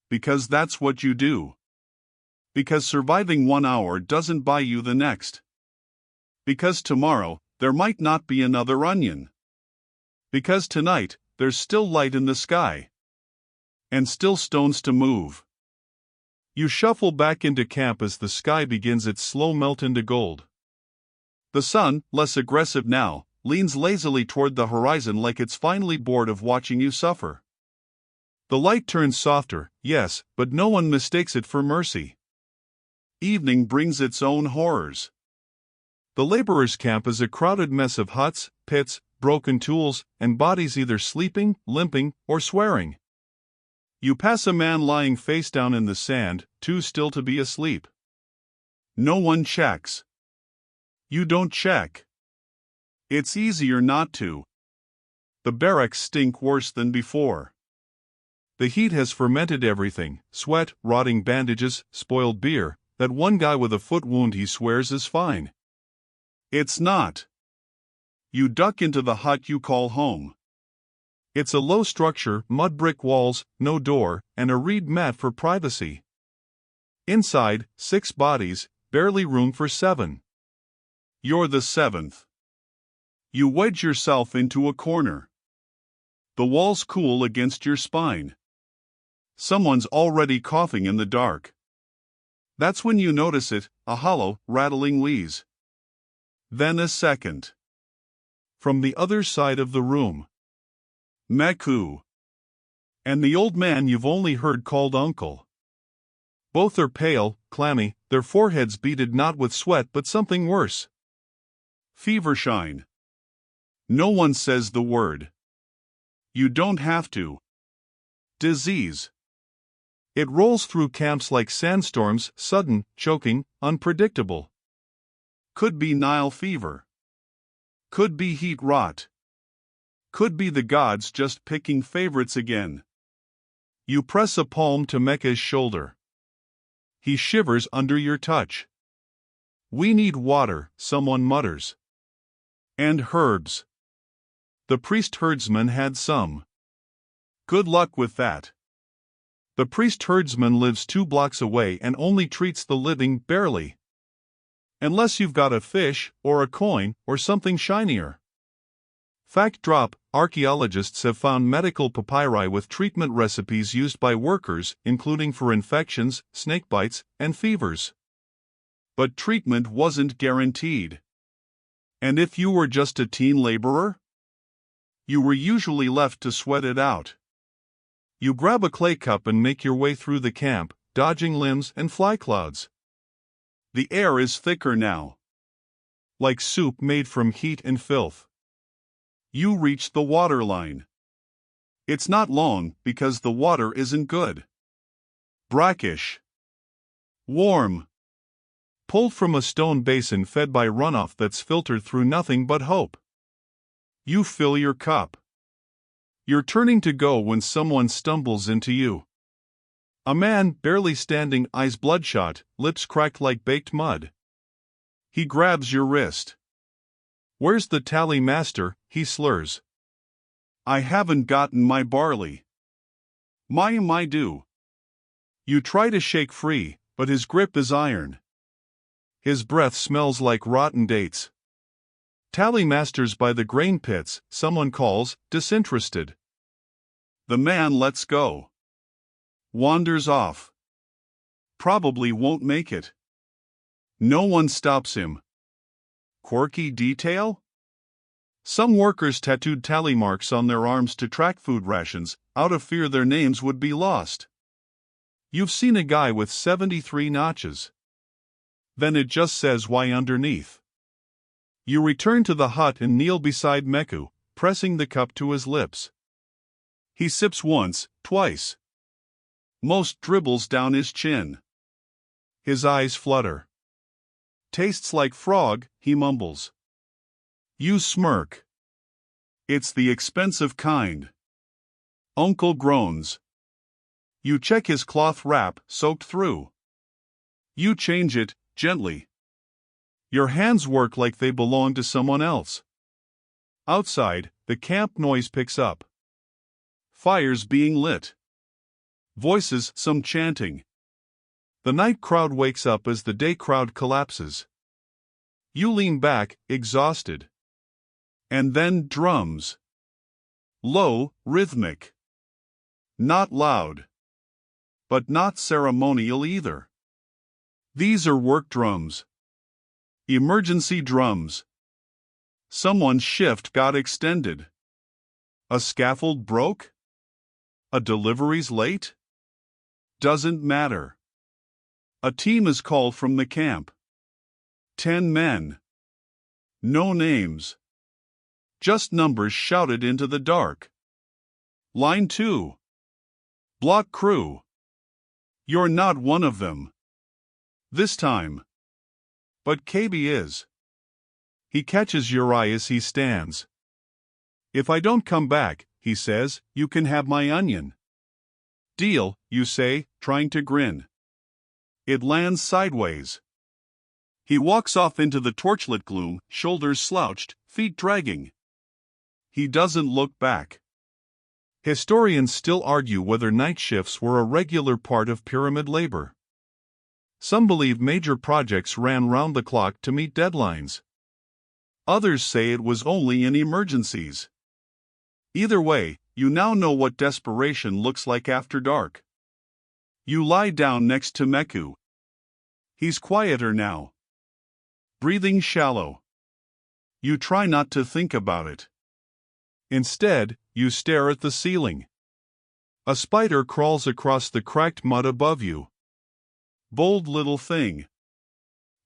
Because that's what you do. Because surviving 1 hour doesn't buy you the next. Because tomorrow, there might not be another onion. Because tonight, there's still light in the sky. And still stones to move. You shuffle back into camp as the sky begins its slow melt into gold. The sun, less aggressive now, leans lazily toward the horizon like it's finally bored of watching you suffer. The light turns softer, yes, but no one mistakes it for mercy. Evening brings its own horrors. The laborers' camp is a crowded mess of huts, pits, broken tools, and bodies either sleeping, limping, or swearing. You pass a man lying face down in the sand, too still to be asleep. No one checks. You don't check. It's easier not to. The barracks stink worse than before. The heat has fermented everything: sweat, rotting bandages, spoiled beer. That one guy with a foot wound he swears is fine. It's not. You duck into the hut you call home. It's a low structure, mud brick walls, no door, and a reed mat for privacy. Inside, 6 bodies, barely room for 7. You're the 7th. You wedge yourself into a corner. The walls cool against your spine. Someone's already coughing in the dark. That's when you notice it, a hollow, rattling wheeze. Then a second. From the other side of the room. Meku. And the old man you've only heard called uncle. Both are pale, clammy, their foreheads beaded not with sweat but something worse. Fevershine. No one says the word. You don't have to. Disease. It rolls through camps like sandstorms, sudden, choking, unpredictable. Could be Nile fever. Could be heat rot. Could be the gods just picking favorites again. You press a palm to Mecca's shoulder. He shivers under your touch. We need water, someone mutters. And herbs. The priest herdsman had some. Good luck with that. The priest herdsman lives 2 blocks away and only treats the living barely. Unless you've got a fish, or a coin, or something shinier. Fact drop: archaeologists have found medical papyri with treatment recipes used by workers, including for infections, snake bites, and fevers. But treatment wasn't guaranteed. And if you were just a teen laborer, you were usually left to sweat it out. You grab a clay cup and make your way through the camp, dodging limbs and fly clouds. The air is thicker now. Like soup made from heat and filth. You reach the water line. It's not long because the water isn't good. Brackish. Warm. Pulled from a stone basin fed by runoff that's filtered through nothing but hope. You fill your cup. You're turning to go when someone stumbles into you. A man, barely standing, eyes bloodshot, lips cracked like baked mud. He grabs your wrist. Where's the tally master? He slurs. I haven't gotten my barley. My do. You try to shake free, but his grip is iron. His breath smells like rotten dates. Tally masters by the grain pits, someone calls, disinterested. The man lets go. Wanders off. Probably won't make it. No one stops him. Quirky detail? Some workers tattooed tally marks on their arms to track food rations, out of fear their names would be lost. You've seen a guy with 73 notches. Then it just says why underneath. You return to the hut and kneel beside Meku, pressing the cup to his lips. He sips once, twice. Most dribbles down his chin. His eyes flutter. Tastes like frog, he mumbles. You smirk. It's the expensive kind. Uncle groans. You check his cloth wrap, soaked through. You change it, gently. Your hands work like they belong to someone else. Outside, the camp noise picks up. Fires being lit. Voices, some chanting. The night crowd wakes up as the day crowd collapses. You lean back, exhausted. And then drums. Low, rhythmic. Not loud. But not ceremonial either. These are work drums. Emergency drums. Someone's shift got extended. A scaffold broke? A delivery's late? Doesn't matter. A team is called from the camp. 10 men. No names. Just numbers shouted into the dark. Line 2. Block crew. You're not one of them. This time. But KB is. He catches your eye as he stands. If I don't come back, he says, you can have my onion. Deal, you say, trying to grin. It lands sideways. He walks off into the torchlit gloom, shoulders slouched, feet dragging. He doesn't look back. Historians still argue whether night shifts were a regular part of pyramid labor. Some believe major projects ran round the clock to meet deadlines. Others say it was only in emergencies. Either way, you now know what desperation looks like after dark. You lie down next to Meku. He's quieter now. Breathing shallow. You try not to think about it. Instead, you stare at the ceiling. A spider crawls across the cracked mud above you. Bold little thing.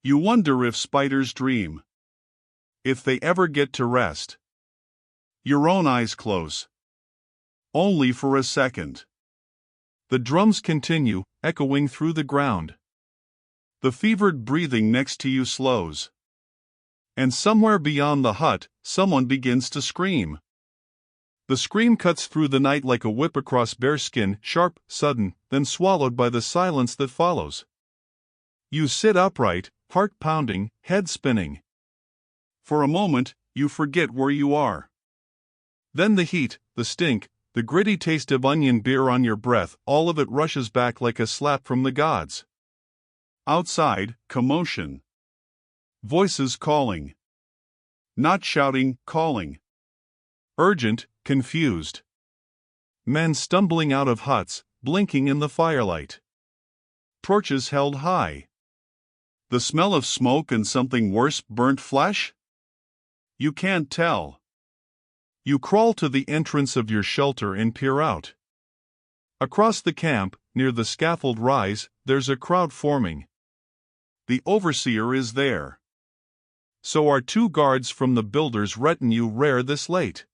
You wonder if spiders dream. If they ever get to rest. Your own eyes close. Only for a second. The drums continue, echoing through the ground. The fevered breathing next to you slows. And somewhere beyond the hut, someone begins to scream. The scream cuts through the night like a whip across bare skin, sharp, sudden, then swallowed by the silence that follows. You sit upright, heart pounding, head spinning. For a moment, you forget where you are. Then the heat, the stink, the gritty taste of onion beer on your breath, all of it rushes back like a slap from the gods. Outside, commotion. Voices calling. Not shouting, calling. Urgent, confused. Men stumbling out of huts, blinking in the firelight. Torches held high. The smell of smoke and something worse, burnt flesh? You can't tell. You crawl to the entrance of your shelter and peer out. Across the camp, near the scaffold rise, there's a crowd forming. The overseer is there. So are 2 guards from the builder's retinue, rare this late.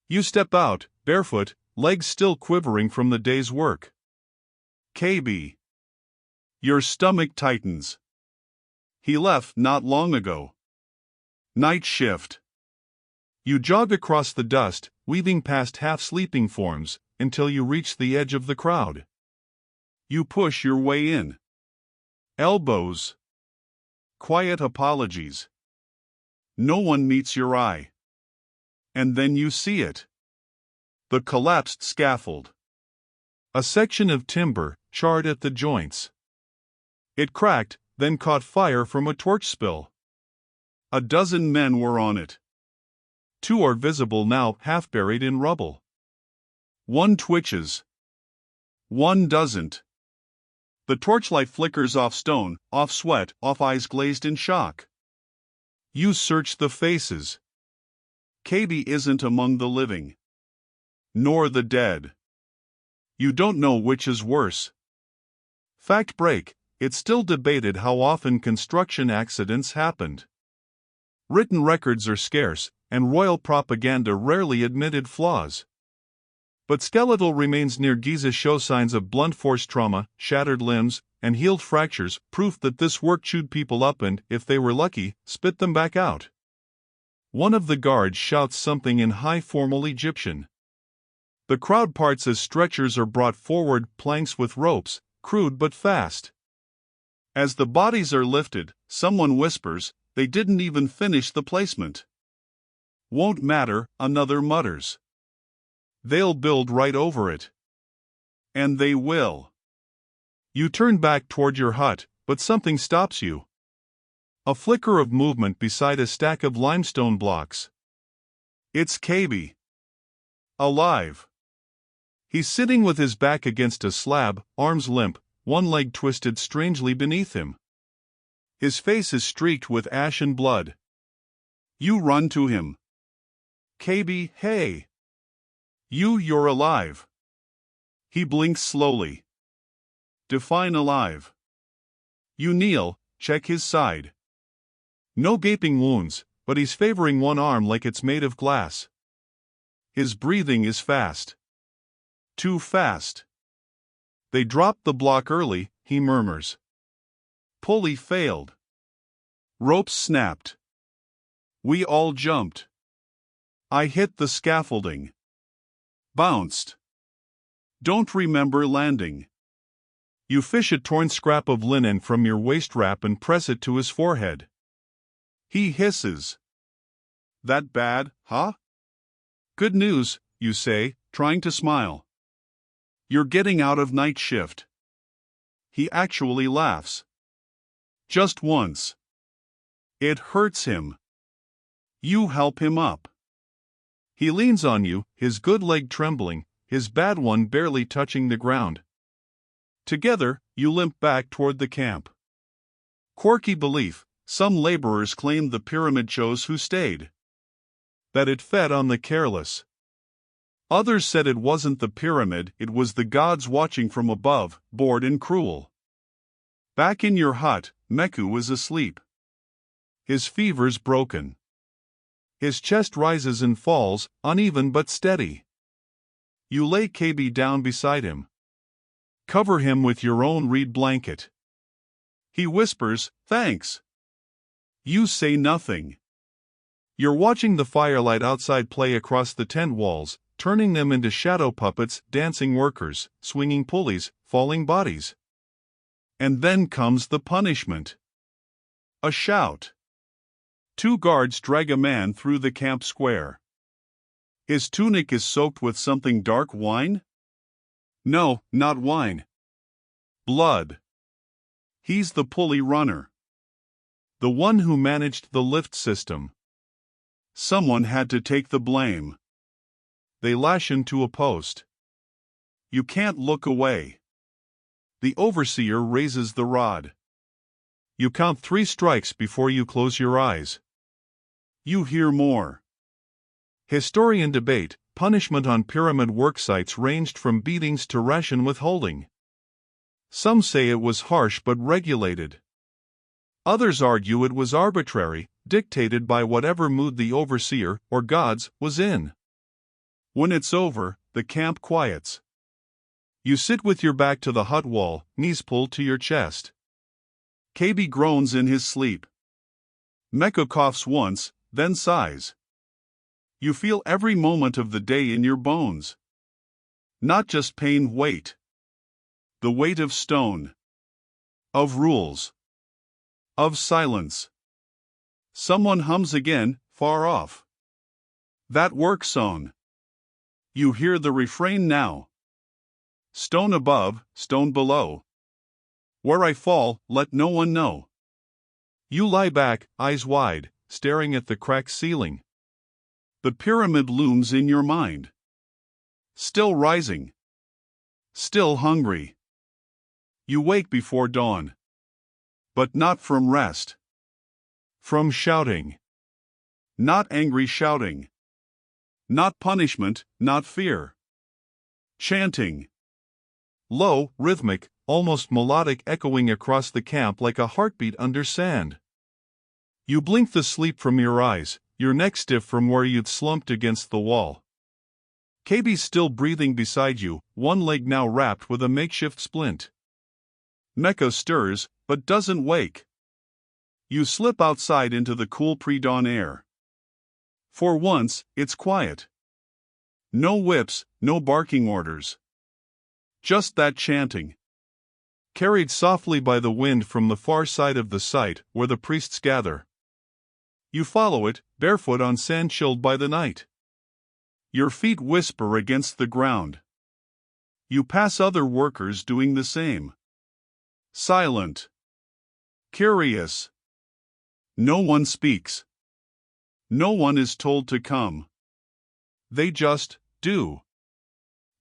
You step out, barefoot, legs still quivering from the day's work. KB. Your stomach tightens. He left not long ago. Night shift. You jog across the dust, weaving past half-sleeping forms, until you reach the edge of the crowd. You push your way in. Elbows. Quiet apologies. No one meets your eye. And then you see it. The collapsed scaffold. A section of timber, charred at the joints. It cracked, then caught fire from a torch spill. A dozen men were on it. 2 are visible now, half buried in rubble. 1 twitches. 1 doesn't. The torchlight flickers off stone, off sweat, off eyes glazed in shock. You search the faces. KB isn't among the living. Nor the dead. You don't know which is worse. Fact break, it's still debated how often construction accidents happened. Written records are scarce, and royal propaganda rarely admitted flaws. But skeletal remains near Giza show signs of blunt force trauma, shattered limbs, and healed fractures, proof that this work chewed people up and, if they were lucky, spit them back out. One of the guards shouts something in high formal Egyptian. The crowd parts as stretchers are brought forward, planks with ropes, crude but fast. As the bodies are lifted, someone whispers, "They didn't even finish the placement." "Won't matter," another mutters. "They'll build right over it." And they will. You turn back toward your hut, but something stops you. A flicker of movement beside a stack of limestone blocks. It's Kabi. Alive. He's sitting with his back against a slab, arms limp, one leg twisted strangely beneath him. His face is streaked with ash and blood. You run to him. "Kabi, hey. You're alive." He blinks slowly. Define alive. You kneel, check his side. No gaping wounds, but he's favoring one arm like it's made of glass. His breathing is fast. Too fast. "They dropped the block early," he murmurs. "Pulley failed. Ropes snapped. We all jumped. I hit the scaffolding. Bounced. Don't remember landing." You fish a torn scrap of linen from your waist wrap and press it to his forehead. He hisses. "That bad, huh?" "Good news," you say, trying to smile. "You're getting out of night shift." He actually laughs. Just once. It hurts him. You help him up. He leans on you, his good leg trembling, his bad one barely touching the ground. Together, you limp back toward the camp. Quirky belief, some laborers claimed the pyramid chose who stayed. That it fed on the careless. Others said it wasn't the pyramid, it was the gods watching from above, bored and cruel. Back in your hut, Meku is asleep. His fever's broken. His chest rises and falls, uneven but steady. You lay Kabi down beside him. Cover him with your own reed blanket. He whispers, "Thanks." You say nothing. You're watching the firelight outside play across the tent walls, turning them into shadow puppets, dancing workers, swinging pulleys, falling bodies. And then comes the punishment. A shout. 2 guards drag a man through the camp square. His tunic is soaked with something dark. Wine? No, not wine. Blood. He's the pulley runner. The one who managed the lift system. Someone had to take the blame. They lash him to a post. You can't look away. The overseer raises the rod. You count 3 strikes before you close your eyes. You hear more. Historian debate, punishment on pyramid work sites ranged from beatings to ration withholding. Some say it was harsh but regulated. Others argue it was arbitrary, dictated by whatever mood the overseer, or gods, was in. When it's over, the camp quiets. You sit with your back to the hut wall, knees pulled to your chest. Kabi groans in his sleep. Meku coughs once, then sighs. You feel every moment of the day in your bones. Not just pain, weight. The weight of stone. Of rules. Of silence. Someone hums again, far off. That work song. You hear the refrain now. Stone above, stone below. Where I fall, let no one know. You lie back, eyes wide, staring at the cracked ceiling. The pyramid looms in your mind. Still rising. Still hungry. You wake before dawn. But not from rest. From shouting. Not angry shouting. Not punishment, not fear. Chanting. Low, rhythmic, almost melodic, echoing across the camp like a heartbeat under sand. You blink the sleep from your eyes, your neck stiff from where you'd slumped against the wall. KB's still breathing beside you, one leg now wrapped with a makeshift splint. Mecca stirs, but doesn't wake. You slip outside into the cool pre-dawn air. For once, it's quiet. No whips, no barking orders. Just that chanting. Carried softly by the wind from the far side of the site where the priests gather. You follow it, barefoot on sand chilled by the night. Your feet whisper against the ground. You pass other workers doing the same. Silent. Curious. No one speaks. No one is told to come. They just do.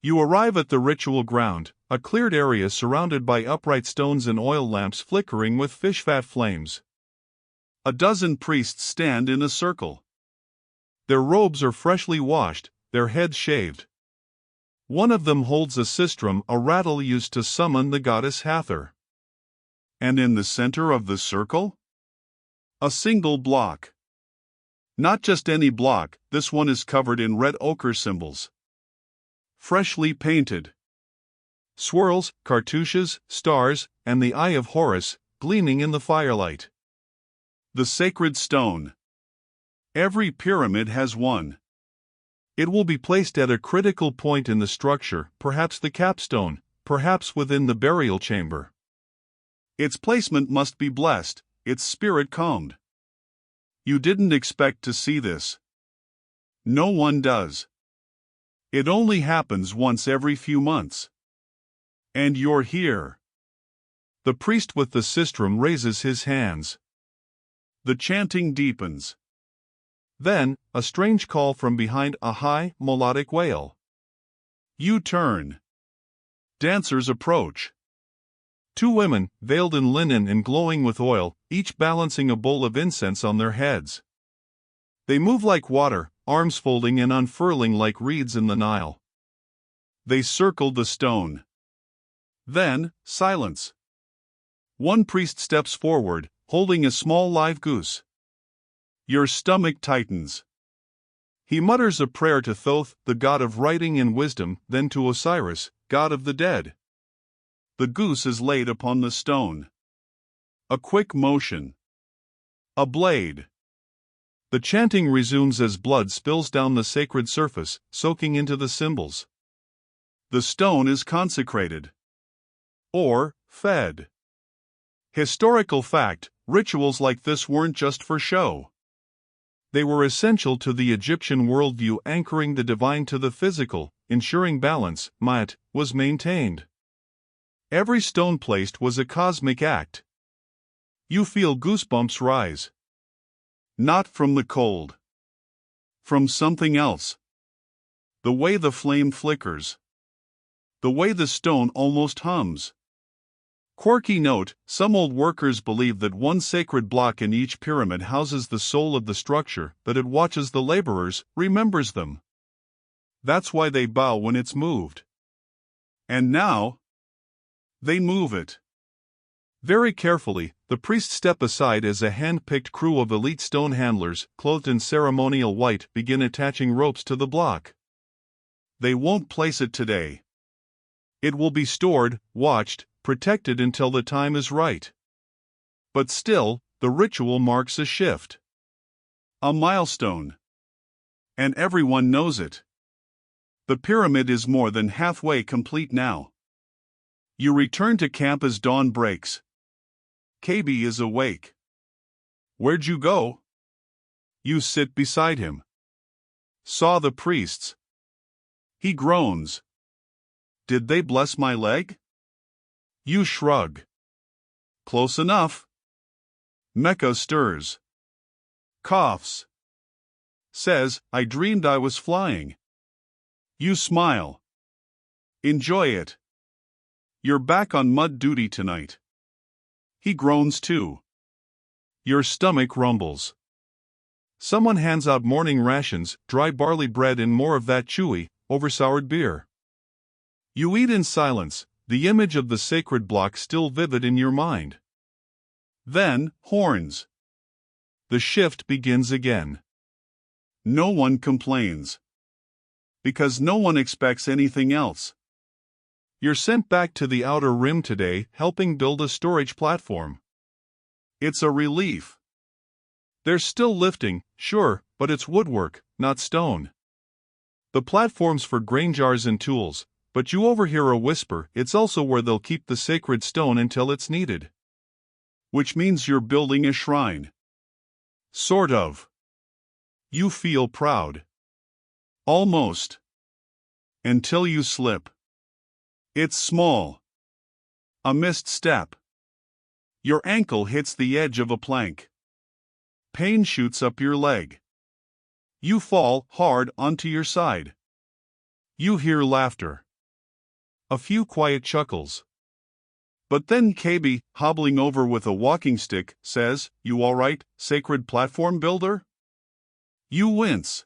You arrive at the ritual ground, a cleared area surrounded by upright stones and oil lamps flickering with fish fat flames. A dozen priests stand in a circle. Their robes are freshly washed, their heads shaved. One of them holds a sistrum, a rattle used to summon the goddess Hathor. And in the center of the circle? A single block. Not just any block, this one is covered in red ochre symbols. Freshly painted. Swirls, cartouches, stars, and the eye of Horus, gleaming in the firelight. The sacred stone. Every pyramid has one. It will be placed at a critical point in the structure, perhaps the capstone, perhaps within the burial chamber. Its placement must be blessed, its spirit calmed. You didn't expect to see this. No one does. It only happens once every few months. And you're here. The priest with the sistrum raises his hands. The chanting deepens. Then, a strange call from behind, a high, melodic wail. You turn. Dancers approach. Two women, veiled in linen and glowing with oil, each balancing a bowl of incense on their heads. They move like water, arms folding and unfurling like reeds in the Nile. They circle the stone. Then, silence. One priest steps forward, holding a small live goose. Your stomach tightens. He mutters a prayer to Thoth, the god of writing and wisdom, then to Osiris, god of the dead. The goose is laid upon the stone. A quick motion. A blade. The chanting resumes as blood spills down the sacred surface, soaking into the symbols. The stone is consecrated. Or, fed. Historical fact, rituals like this weren't just for show. They were essential to the Egyptian worldview, anchoring the divine to the physical, ensuring balance, ma'at, was maintained. Every stone placed was a cosmic act. You feel goosebumps rise. Not from the cold. From something else. The way the flame flickers. The way the stone almost hums. Quirky note, some old workers believe that one sacred block in each pyramid houses the soul of the structure, that it watches the laborers, remembers them. That's why they bow when it's moved. And now, they move it. Very carefully, the priests step aside as a hand-picked crew of elite stone handlers, clothed in ceremonial white, begin attaching ropes to the block. They won't place it today. It will be stored, watched, protected until the time is right. But still, the ritual marks a shift. A milestone. And everyone knows it. The pyramid is more than halfway complete now. You return to camp as dawn breaks. KB is awake. Where'd you go? You sit beside him. Saw the priests. He groans. Did they bless my leg? You shrug. Close enough. Mecca stirs. Coughs. Says, I dreamed I was flying. You smile. Enjoy it. You're back on mud duty tonight. He groans too. Your stomach rumbles. Someone hands out morning rations, dry barley bread and more of that chewy, oversoured beer. You eat in silence, the image of the sacred block still vivid in your mind. Then, horns. The shift begins again. No one complains. Because no one expects anything else. You're sent back to the outer rim today, helping build a storage platform. It's a relief. There's still lifting, sure, but it's woodwork, not stone. The platform's for grain jars and tools, but you overhear a whisper, it's also where they'll keep the sacred stone until it's needed. Which means you're building a shrine. Sort of. You feel proud. Almost. Until you slip. It's small. A missed step. Your ankle hits the edge of a plank. Pain shoots up your leg. You fall hard onto your side. You hear laughter. A few quiet chuckles. But then KB, hobbling over with a walking stick, says, "You all right, sacred platform builder?" You wince.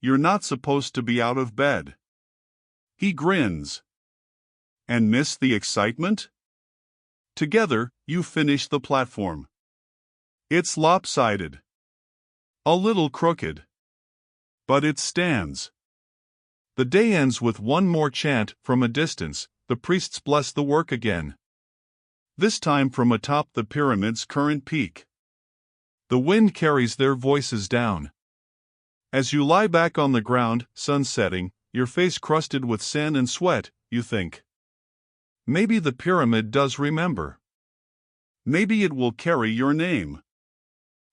You're not supposed to be out of bed. He grins. And miss the excitement? Together, you finish the platform. It's lopsided. A little crooked. But it stands. The day ends with one more chant from a distance. The priests bless the work again. This time from atop the pyramid's current peak. The wind carries their voices down. As you lie back on the ground, sun setting, your face crusted with sand and sweat, you think. Maybe the pyramid does remember. Maybe it will carry your name.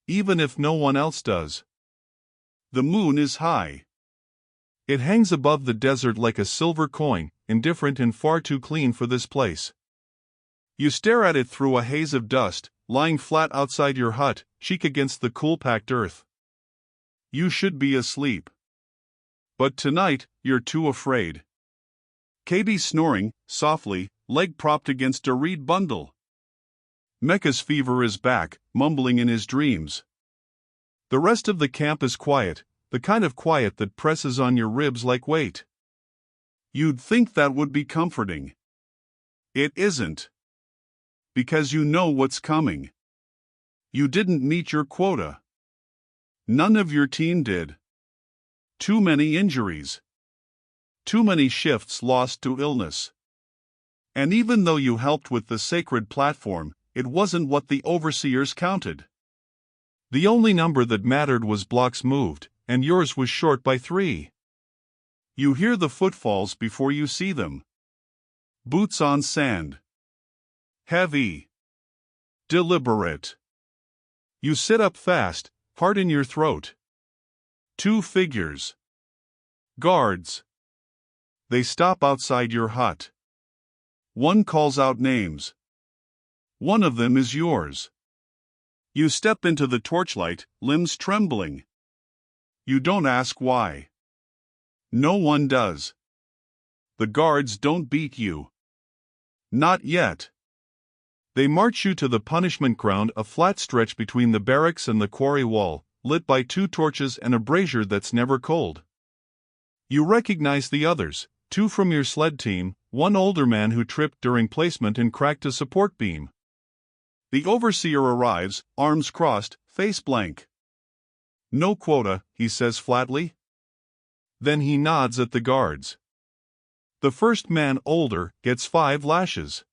Even if no one else does. The moon is high. It hangs above the desert like a silver coin, indifferent and far too clean for this place. You stare at it through a haze of dust, lying flat outside your hut, cheek against the cool packed earth. You should be asleep. But tonight, you're too afraid. KB snoring, softly, leg propped against a reed bundle. Mecca's fever is back, mumbling in his dreams. The rest of the camp is quiet, the kind of quiet that presses on your ribs like weight. You'd think that would be comforting. It isn't. Because you know what's coming. You didn't meet your quota. None of your team did. Too many injuries. Too many shifts lost to illness. And even though you helped with the sacred platform, it wasn't what the overseers counted. The only number that mattered was blocks moved, and yours was short by 3. You hear the footfalls before you see them. Boots on sand. Heavy. Deliberate. You sit up fast, heart in your throat. 2 figures. Guards. They stop outside your hut. One calls out names. One of them is yours. You step into the torchlight, limbs trembling. You don't ask why. No one does. The guards don't beat you. Not yet. They march you to the punishment ground, a flat stretch between the barracks and the quarry wall, lit by 2 torches and a brazier that's never cold. You recognize the others, 2 from your sled team, one older man who tripped during placement and cracked a support beam. The overseer arrives, arms crossed, face blank. "No quota," he says flatly. Then he nods at the guards. The first man, older, gets 5 lashes.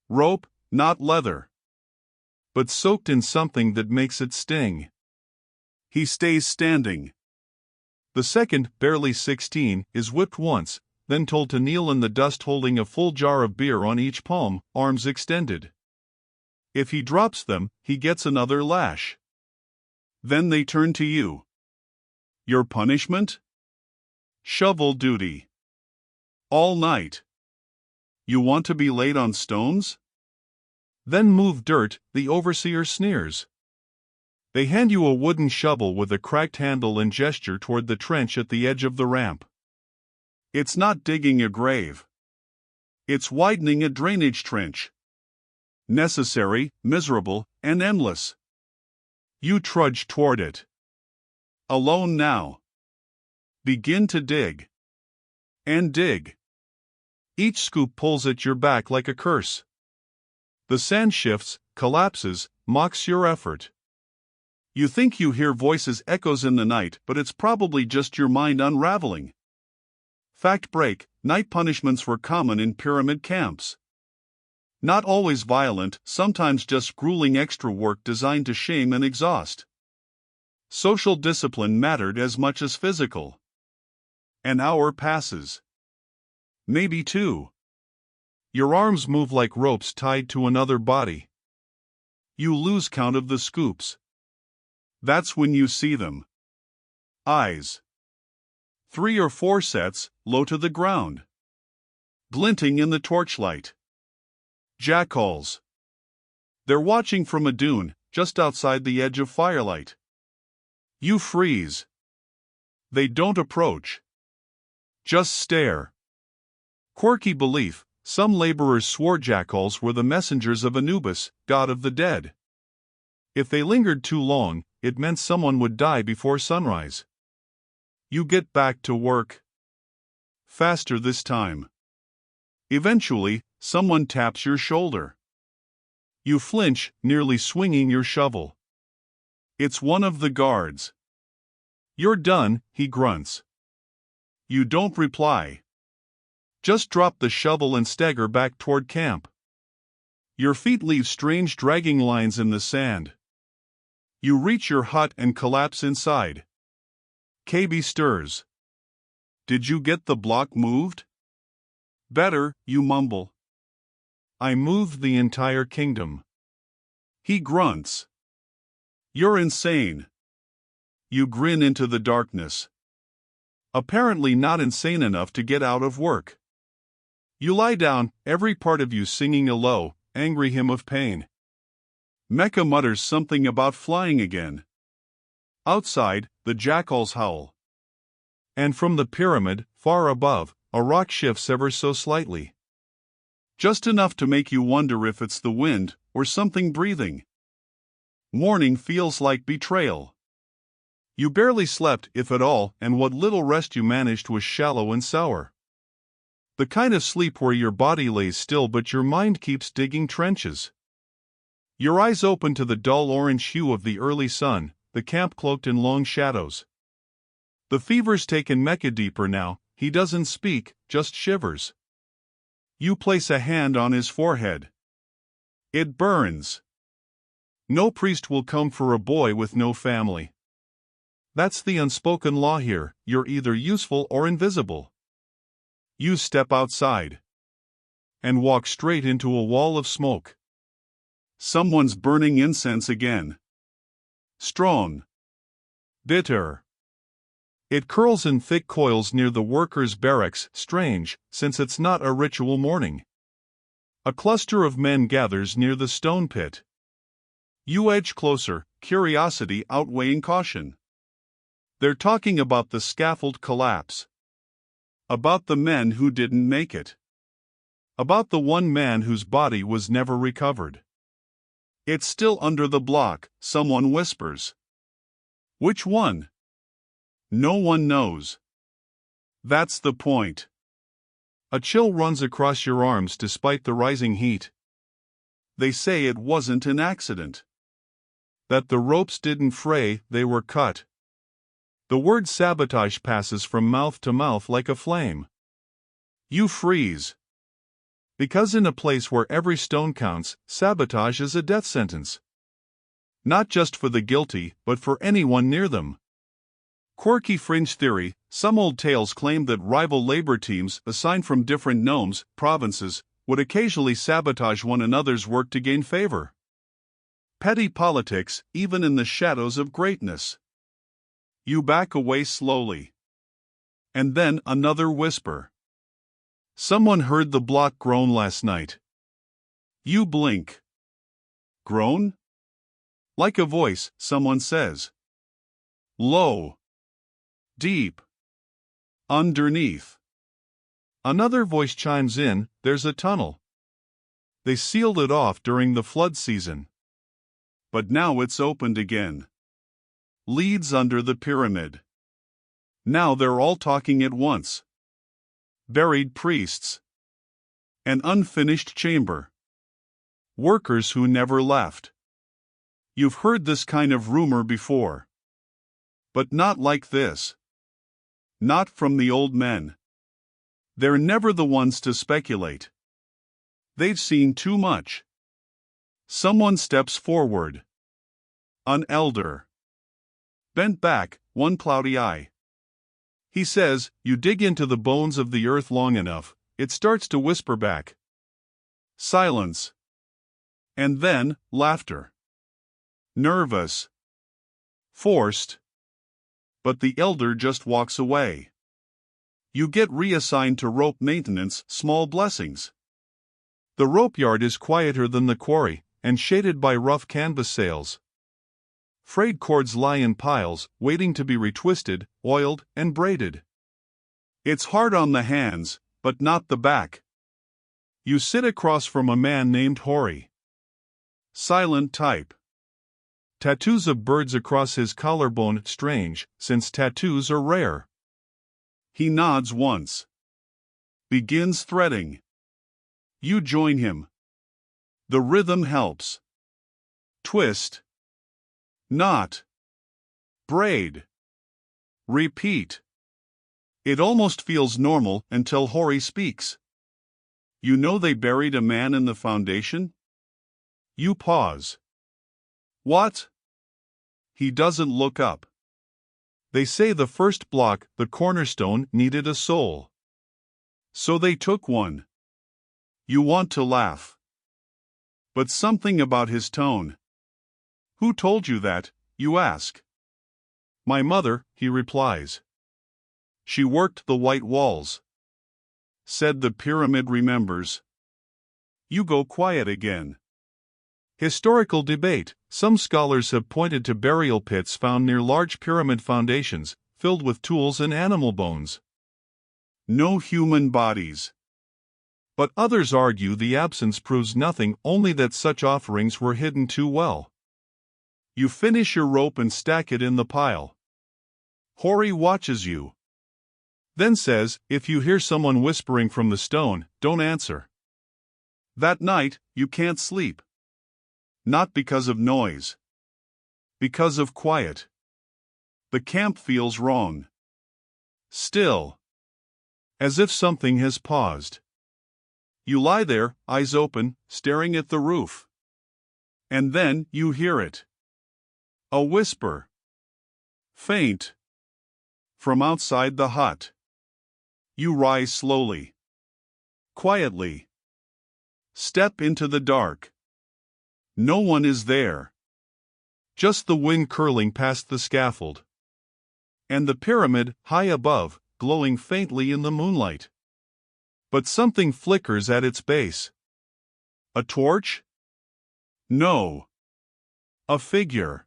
Rope, not leather. But soaked in something that makes it sting. He stays standing. The second, barely 16, is whipped once, then told to kneel in the dust holding a full jar of beer on each palm, arms extended. If he drops them, he gets another lash. Then they turn to you. Your punishment? Shovel duty. All night. You want to be laid on stones? Then move dirt, the overseer sneers. They hand you a wooden shovel with a cracked handle and gesture toward the trench at the edge of the ramp. It's not digging a grave. It's widening a drainage trench. Necessary, miserable, and endless. You trudge toward it. Alone now. Begin to dig. And dig. Each scoop pulls at your back like a curse. The sand shifts, collapses, mocks your effort. You think you hear voices echoes in the night, but it's probably just your mind unraveling. Fact break: night punishments were common in pyramid camps. Not always violent, sometimes just grueling extra work designed to shame and exhaust. Social discipline mattered as much as physical. An hour passes. Maybe two. Your arms move like ropes tied to another body. You lose count of the scoops. That's when you see them. Eyes. 3 or 4 sets, low to the ground. Glinting in the torchlight. Jackals. They're watching from a dune, just outside the edge of firelight. You freeze. They don't approach. Just stare. Quirky belief: some laborers swore jackals were the messengers of Anubis, god of the dead. If they lingered too long, it meant someone would die before sunrise. You get back to work. Faster this time. Eventually, someone taps your shoulder. You flinch, nearly swinging your shovel. It's one of the guards. You're done, he grunts. You don't reply. Just drop the shovel and stagger back toward camp. Your feet leave strange dragging lines in the sand. You reach your hut and collapse inside. KB stirs. Did you get the block moved? Better, you mumble. I moved the entire kingdom. He grunts. You're insane. You grin into the darkness. Apparently not insane enough to get out of work. You lie down, every part of you singing a low, angry hymn of pain. Mecca mutters something about flying again. Outside, the jackals howl. And from the pyramid, far above, a rock shifts ever so slightly. Just enough to make you wonder if it's the wind, or something breathing. Morning feels like betrayal. You barely slept, if at all, and what little rest you managed was shallow and sour. The kind of sleep where your body lays still but your mind keeps digging trenches. Your eyes open to the dull orange hue of the early sun, the camp cloaked in long shadows. The fever's taken Mecca deeper now, he doesn't speak, just shivers. You place a hand on his forehead. It burns. No priest will come for a boy with no family. That's the unspoken law here: you're either useful or invisible. You step outside. And walk straight into a wall of smoke. Someone's burning incense again. Strong. Bitter. It curls in thick coils near the workers' barracks, strange, since it's not a ritual morning. A cluster of men gathers near the stone pit. You edge closer, curiosity outweighing caution. They're talking about the scaffold collapse. About the men who didn't make it. About the one man whose body was never recovered. It's still under the block, someone whispers. Which one? No one knows. That's the point. A chill runs across your arms despite the rising heat. They say it wasn't an accident. That the ropes didn't fray, they were cut. The word sabotage passes from mouth to mouth like a flame. You freeze. Because in a place where every stone counts, sabotage is a death sentence. Not just for the guilty, but for anyone near them. Quirky fringe theory: some old tales claim that rival labor teams, assigned from different nomes, provinces, would occasionally sabotage one another's work to gain favor. Petty politics, even in the shadows of greatness. You back away slowly. And then another whisper. Someone heard the block groan last night. You blink. Groan? Like a voice, someone says. Low. Deep. Underneath. Another voice chimes in, there's a tunnel. They sealed it off during the flood season. But now it's opened again. Leads under the pyramid. Now they're all talking at once. Buried priests. An unfinished chamber. Workers who never left. You've heard this kind of rumor before. But not like this. Not from the old men. They're never the ones to speculate. They've seen too much. Someone steps forward. An elder. Bent back, one cloudy eye. He says, you dig into the bones of the earth long enough, it starts to whisper back. Silence. And then, laughter. Nervous. Forced. But the elder just walks away. You get reassigned to rope maintenance, small blessings. The rope yard is quieter than the quarry, and shaded by rough canvas sails. Frayed cords lie in piles, waiting to be retwisted, oiled, and braided. It's hard on the hands, but not the back. You sit across from a man named Hori. Silent type. Tattoos of birds across his collarbone, strange, since tattoos are rare. He nods once. Begins threading. You join him. The rhythm helps. Twist. Knot. Braid. Repeat. It almost feels normal until Hori speaks. You know they buried a man in the foundation? You pause. What? He doesn't look up. They say the first block, the cornerstone, needed a soul. So they took one. You want to laugh. But something about his tone. Who told you that, you ask? My mother, he replies. She worked the white walls. Said the pyramid remembers. You go quiet again. Historical debate. Some scholars have pointed to burial pits found near large pyramid foundations, filled with tools and animal bones. No human bodies. But others argue the absence proves nothing, only that such offerings were hidden too well. You finish your rope and stack it in the pile. Hori watches you. Then says, if you hear someone whispering from the stone, don't answer. That night, you can't sleep. Not because of noise. Because of quiet. The camp feels wrong. Still. As if something has paused. You lie there, eyes open, staring at the roof. And then you hear it. A whisper. Faint. From outside the hut. You rise slowly. Quietly. Step into the dark. No one is there. Just the wind curling past the scaffold. And the pyramid, high above, glowing faintly in the moonlight. But something flickers at its base. A torch? No. A figure.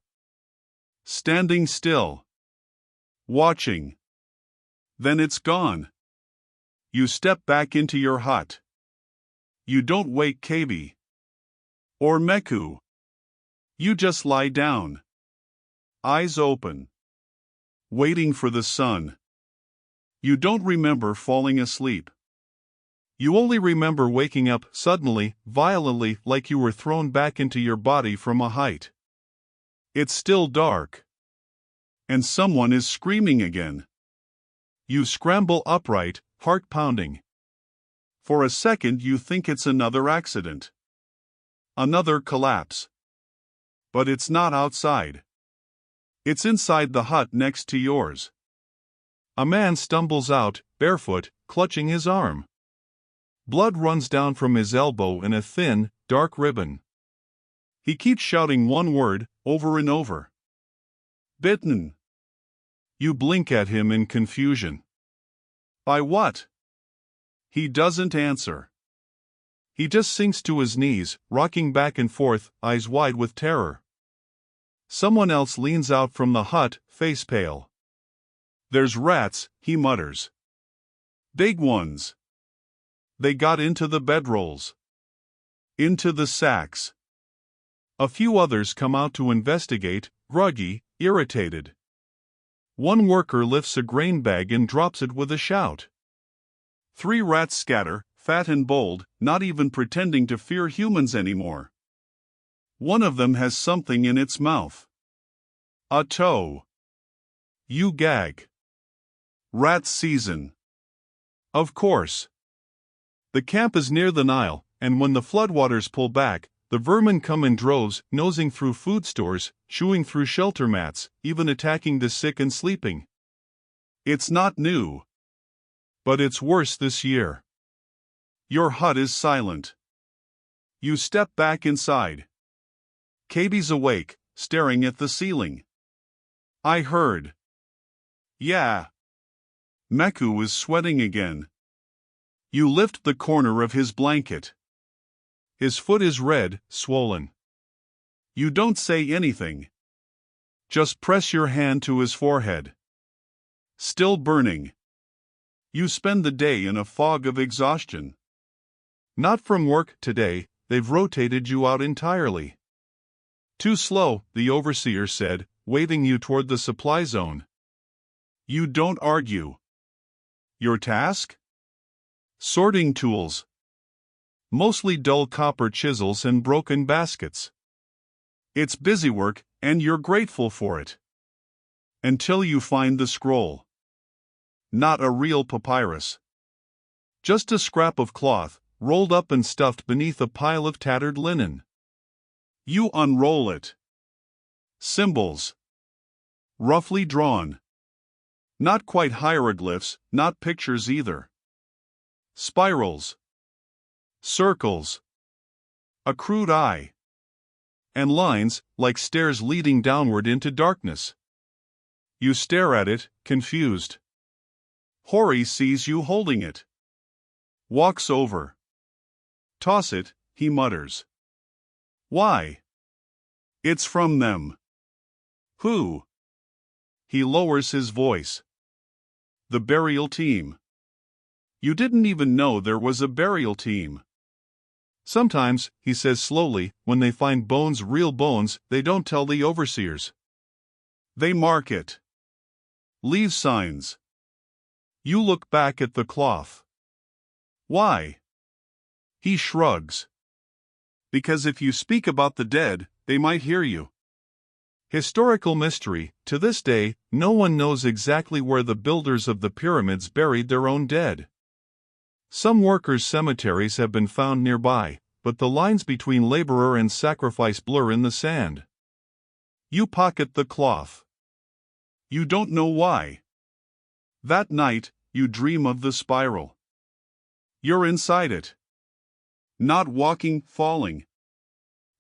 Standing still. Watching. Then it's gone. You step back into your hut. You don't wake Kabi. Or Meku. You just lie down. Eyes open. Waiting for the sun. You don't remember falling asleep. You only remember waking up suddenly, violently, like you were thrown back into your body from a height. It's still dark. And someone is screaming again. You scramble upright, heart pounding. For a second you think it's another accident. Another collapse. But it's not outside. It's inside the hut next to yours. A man stumbles out, barefoot, clutching his arm. Blood runs down from his elbow in a thin, dark ribbon. He keeps shouting one word, over and over. Bitten. You blink at him in confusion. By what? He doesn't answer. He just sinks to his knees, rocking back and forth, eyes wide with terror. Someone else leans out from the hut, face pale. There's rats, he mutters. Big ones. They got into the bedrolls. Into the sacks. A few others come out to investigate, groggy, irritated. One worker lifts a grain bag and drops it with a shout. 3 rats scatter, fat and bold, not even pretending to fear humans anymore. One of them has something in its mouth. A toe. You gag. Rat season. Of course. The camp is near the Nile, and when the floodwaters pull back, the vermin come in droves, nosing through food stores, chewing through shelter mats, even attacking the sick and sleeping. It's not new. But it's worse this year. Your hut is silent. You step back inside. KB's awake, staring at the ceiling. I heard. Yeah. Meku is sweating again. You lift the corner of his blanket. His foot is red, swollen. You don't say anything. Just press your hand to his forehead. Still burning. You spend the day in a fog of exhaustion. Not from work today, they've rotated you out entirely. Too slow, the overseer said, waving you toward the supply zone. You don't argue. Your task? Sorting tools. Mostly dull copper chisels and broken baskets. It's busy work, and you're grateful for it. Until you find the scroll. Not a real papyrus. Just a scrap of cloth, rolled up and stuffed beneath a pile of tattered linen. You unroll it. Symbols. Roughly drawn. Not quite hieroglyphs, not pictures either. Spirals. Circles. A crude eye. And lines, like stairs leading downward into darkness. You stare at it, confused. Hori sees you holding it. Walks over. Toss it, he mutters. Why? It's from them. Who? He lowers his voice. The burial team. You didn't even know there was a burial team. Sometimes, he says slowly, when they find bones, real bones, they don't tell the overseers. They mark it. Leave signs. You look back at the cloth. Why? He shrugs. Because if you speak about the dead, they might hear you. Historical mystery, to this day, no one knows exactly where the builders of the pyramids buried their own dead. Some workers' cemeteries have been found nearby, but the lines between laborer and sacrifice blur in the sand. You pocket the cloth. You don't know why. That night, you dream of the spiral. You're inside it. Not walking, falling.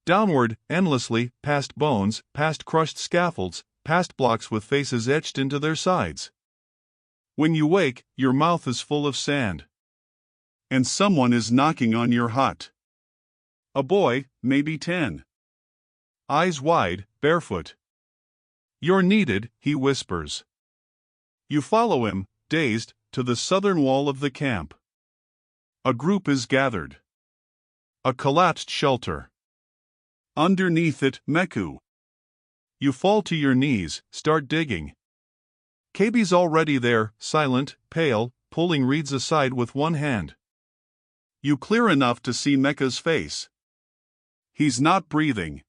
Downward, endlessly, past bones, past crushed scaffolds, past blocks with faces etched into their sides. When you wake, your mouth is full of sand. And someone is knocking on your hut. A boy, maybe 10. Eyes wide, barefoot. You're needed, he whispers. You follow him, dazed, to the southern wall of the camp. A group is gathered. A collapsed shelter. Underneath it, Meku. You fall to your knees, start digging. KB's already there, silent, pale, pulling reeds aside with one hand. You clear enough to see Mecca's face. He's not breathing.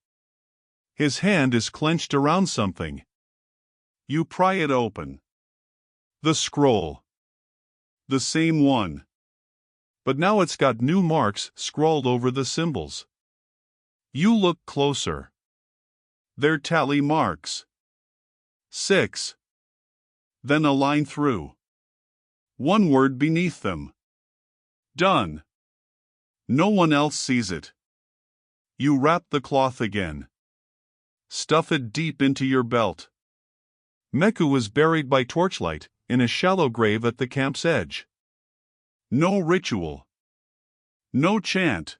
His hand is clenched around something. You pry it open. The scroll. The same one. But now it's got new marks scrawled over the symbols. You look closer. They're tally marks. 6. Then a line through. One word beneath them. Done. No one else sees it. You wrap the cloth again. Stuff it deep into your belt. Meku was buried by torchlight, in a shallow grave at the camp's edge. No ritual. No chant.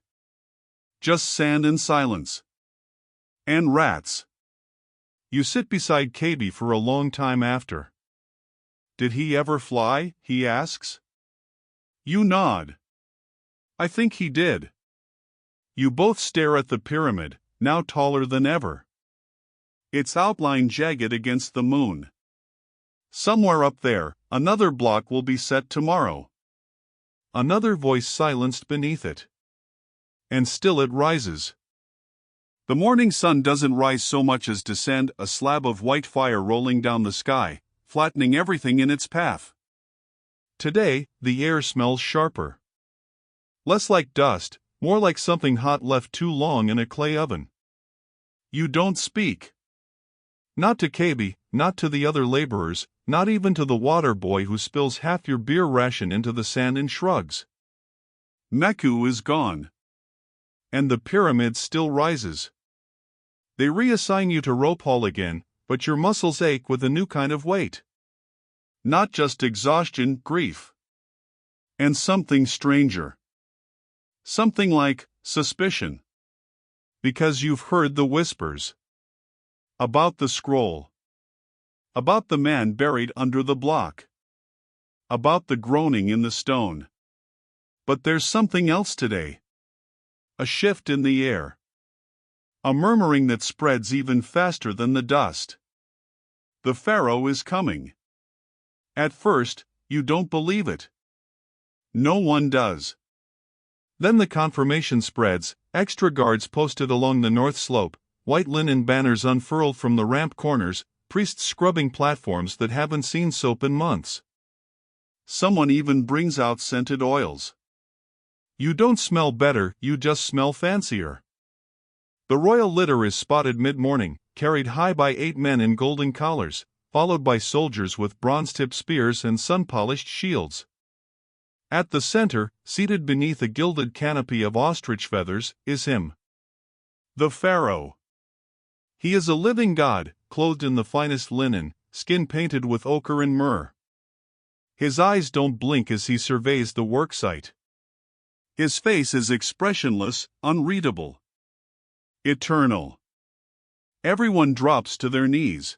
Just sand and silence. And rats. You sit beside KB for a long time after. Did he ever fly? He asks. You nod. I think he did. You both stare at the pyramid, now taller than ever. Its outline jagged against the moon. Somewhere up there, another block will be set tomorrow. Another voice silenced beneath it. And still it rises. The morning sun doesn't rise so much as descend, a slab of white fire rolling down the sky, flattening everything in its path. Today, the air smells sharper. Less like dust, more like something hot left too long in a clay oven. You don't speak. Not to Kaby, not to the other laborers, not even to the water boy who spills half your beer ration into the sand and shrugs. Meku is gone. And the pyramid still rises. They reassign you to rope haul again, but your muscles ache with a new kind of weight. Not just exhaustion, grief. And something stranger. Something like suspicion. Because you've heard the whispers. About the scroll. About the man buried under the block. About the groaning in the stone. But there's something else today. A shift in the air. A murmuring that spreads even faster than the dust. The pharaoh is coming. At first, you don't believe it. No one does. Then the confirmation spreads, extra guards posted along the north slope, white linen banners unfurled from the ramp corners, priests scrubbing platforms that haven't seen soap in months. Someone even brings out scented oils. You don't smell better, you just smell fancier. The royal litter is spotted mid-morning, carried high by 8 men in golden collars, followed by soldiers with bronze-tipped spears and sun-polished shields. At the center, seated beneath a gilded canopy of ostrich feathers, is him. The pharaoh. He is a living god, clothed in the finest linen, skin painted with ochre and myrrh. His eyes don't blink as he surveys the worksite. His face is expressionless, unreadable. Eternal. Everyone drops to their knees.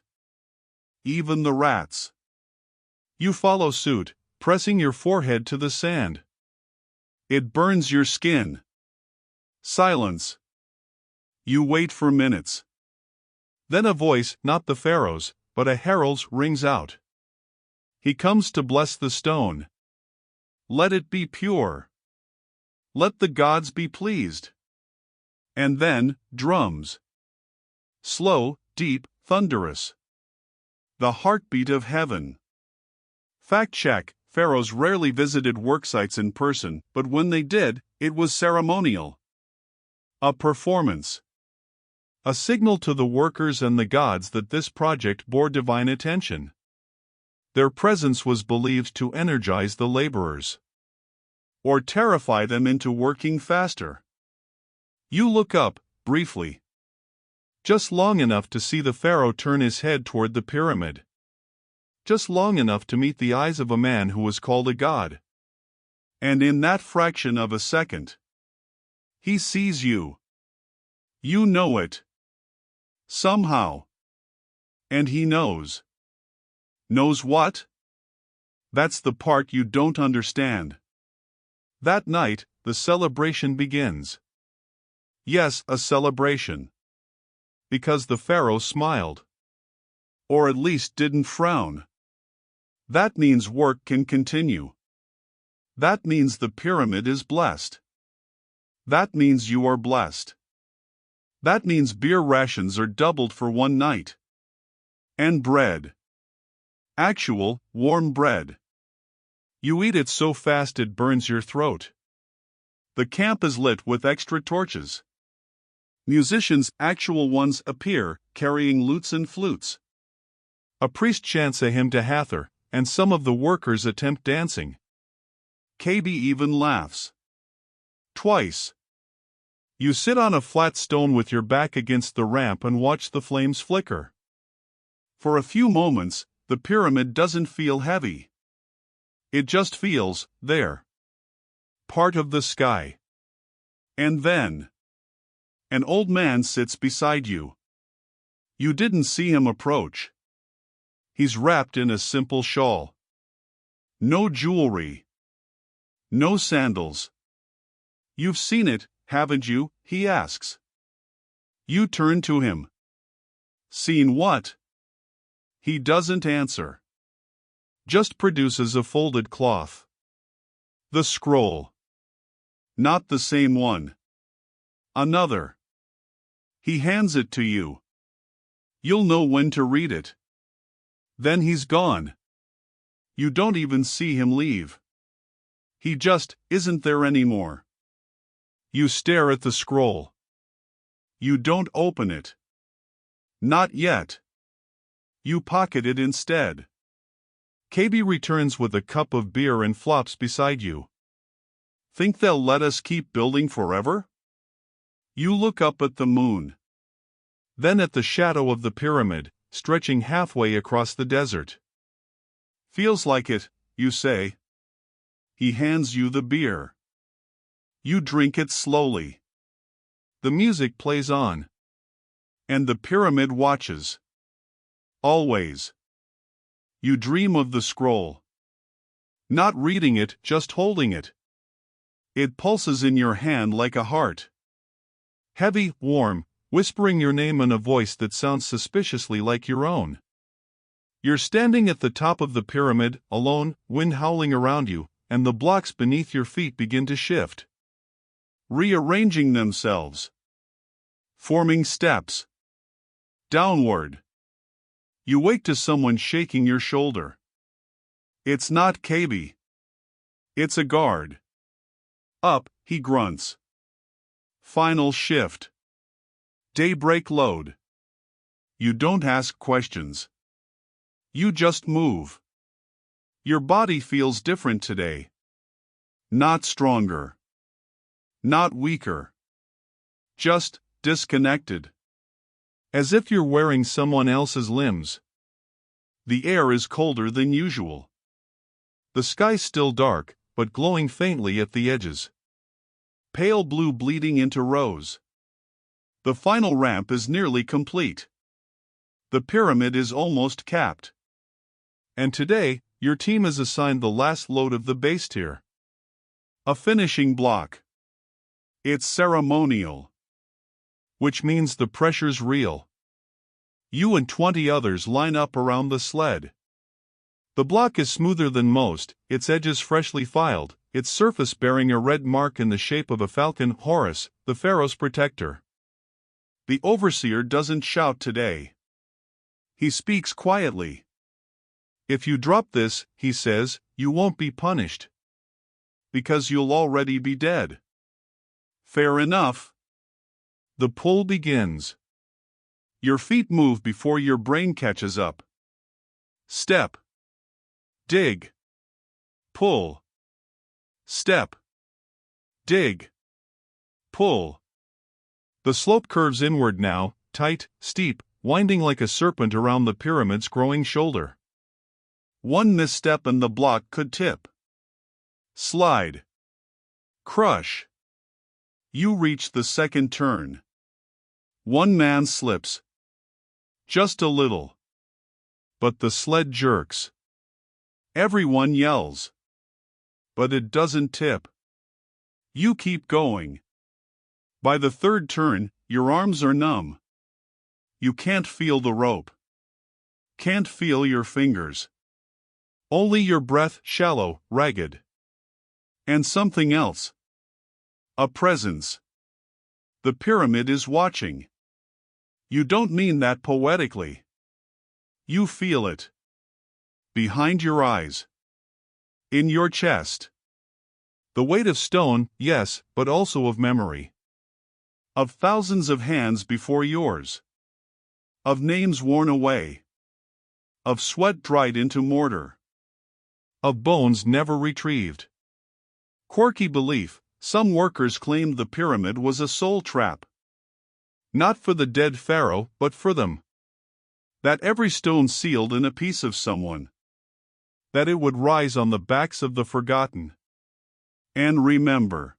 Even the rats. You follow suit, pressing your forehead to the sand. It burns your skin. Silence. You wait for minutes. Then a voice, not the pharaoh's, but a herald's, rings out. He comes to bless the stone. Let it be pure. Let the gods be pleased. And then, drums. Slow, deep, thunderous. The heartbeat of heaven. Fact check, pharaohs rarely visited worksites in person, but when they did, it was ceremonial. A performance. A signal to the workers and the gods that this project bore divine attention. Their presence was believed to energize the laborers. Or terrify them into working faster. You look up, briefly. Just long enough to see the pharaoh turn his head toward the pyramid. Just long enough to meet the eyes of a man who was called a god. And in that fraction of a second, he sees you. You know it. Somehow. And he knows. Knows what? That's the part you don't understand. That night, the celebration begins. Yes, a celebration. Because the pharaoh smiled. Or at least didn't frown. That means work can continue. That means the pyramid is blessed. That means you are blessed. That means beer rations are doubled for one night. And bread. Actual, warm bread. You eat it so fast it burns your throat. The camp is lit with extra torches. Musicians, actual ones, appear, carrying lutes and flutes. A priest chants a hymn to Hathor, and some of the workers attempt dancing. Kaby even laughs. Twice. You sit on a flat stone with your back against the ramp and watch the flames flicker. For a few moments, the pyramid doesn't feel heavy. It just feels there. Part of the sky. And then, an old man sits beside you. You didn't see him approach. He's wrapped in a simple shawl. No jewelry. No sandals. You've seen it, haven't you? He asks. You turn to him. Seen what? He doesn't answer. Just produces a folded cloth. The scroll. Not the same one. Another. He hands it to you. You'll know when to read it. Then he's gone. You don't even see him leave. He just isn't there anymore. You stare at the scroll. You don't open it. Not yet. You pocket it instead. KB returns with a cup of beer and flops beside you. Think they'll let us keep building forever? You look up at the moon. Then at the shadow of the pyramid, stretching halfway across the desert. Feels like it, you say. He hands you the beer. You drink it slowly. The music plays on. And the pyramid watches. Always. You dream of the scroll. Not reading it, just holding it. It pulses in your hand like a heart. Heavy, warm, whispering your name in a voice that sounds suspiciously like your own. You're standing at the top of the pyramid, alone, wind howling around you, and the blocks beneath your feet begin to shift. Rearranging themselves. Forming steps. Downward. You wake to someone shaking your shoulder. It's not KB. It's a guard. Up, he grunts. Final shift. Daybreak load. You don't ask questions. You just move. Your body feels different today. Not stronger. Not weaker. Just disconnected. As if you're wearing someone else's limbs. The air is colder than usual. The sky's still dark, but glowing faintly at the edges. Pale blue bleeding into rose. The final ramp is nearly complete. The pyramid is almost capped. And today, your team is assigned the last load of the base tier. A finishing block. It's ceremonial. Which means the pressure's real. You and 20 others line up around the sled. The block is smoother than most, its edges freshly filed, its surface bearing a red mark in the shape of a falcon. Horus, the pharaoh's protector. The overseer doesn't shout today. He speaks quietly. If you drop this, he says, you won't be punished. Because you'll already be dead. Fair enough. The pull begins. Your feet move before your brain catches up. Step. Dig. Pull. Step. Dig. Pull. The slope curves inward now, tight, steep, winding like a serpent around the pyramid's growing shoulder. One misstep and the block could tip. Slide. Crush. You reach the second turn. One man slips. Just a little. But the sled jerks. Everyone yells. But it doesn't tip. You keep going. By the third turn, your arms are numb. You can't feel the rope. Can't feel your fingers. Only your breath, shallow, ragged. And something else. A presence. The pyramid is watching. You don't mean that poetically. You feel it. Behind your eyes. In your chest. The weight of stone, yes, but also of memory. Of thousands of hands before yours. Of names worn away. Of sweat dried into mortar. Of bones never retrieved. Quirky belief, some workers claimed the pyramid was a soul trap. Not for the dead pharaoh, but for them. That every stone sealed in a piece of someone. That it would rise on the backs of the forgotten. And remember.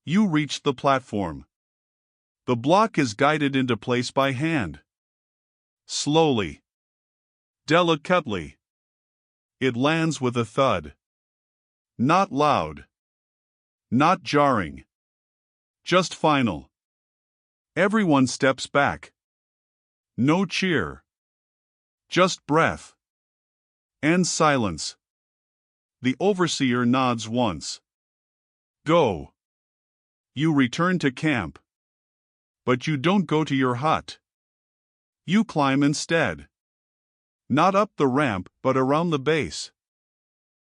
You reach the platform. The block is guided into place by hand. Slowly. Delicately. It lands with a thud. Not loud. Not jarring. Just final. Everyone steps back. No cheer. Just breath. And silence. The overseer nods once. Go. You return to camp. But you don't go to your hut. You climb instead. Not up the ramp, but around the base.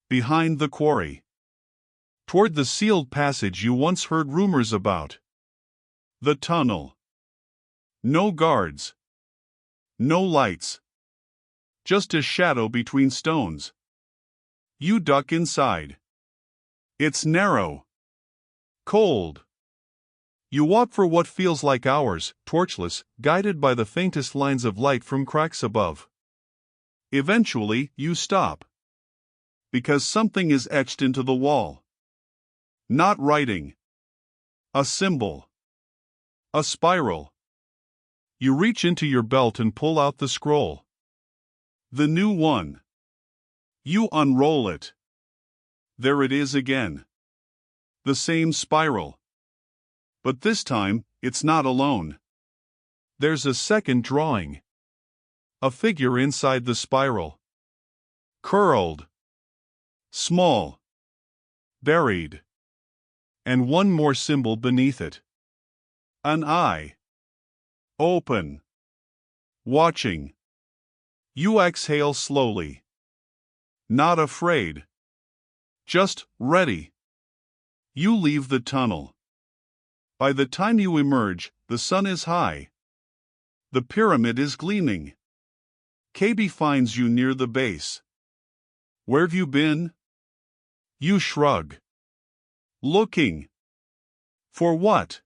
Behind the quarry. Toward the sealed passage you once heard rumors about. The tunnel. No guards. No lights. Just a shadow between stones. You duck inside. It's narrow. Cold. You walk for what feels like hours, torchless, guided by the faintest lines of light from cracks above. Eventually, you stop. Because something is etched into the wall. Not writing. A symbol. A spiral. You reach into your belt and pull out the scroll. The new one. You unroll it. There it is again. The same spiral. But this time, it's not alone. There's a second drawing. A figure inside the spiral. Curled. Small. Buried. And one more symbol beneath it. An eye. Open. Watching. You exhale slowly. Not afraid. Just ready. You leave the tunnel. By the time you emerge, the sun is high. The pyramid is gleaming. KB finds you near the base. Where've you been? You shrug. Looking. For what?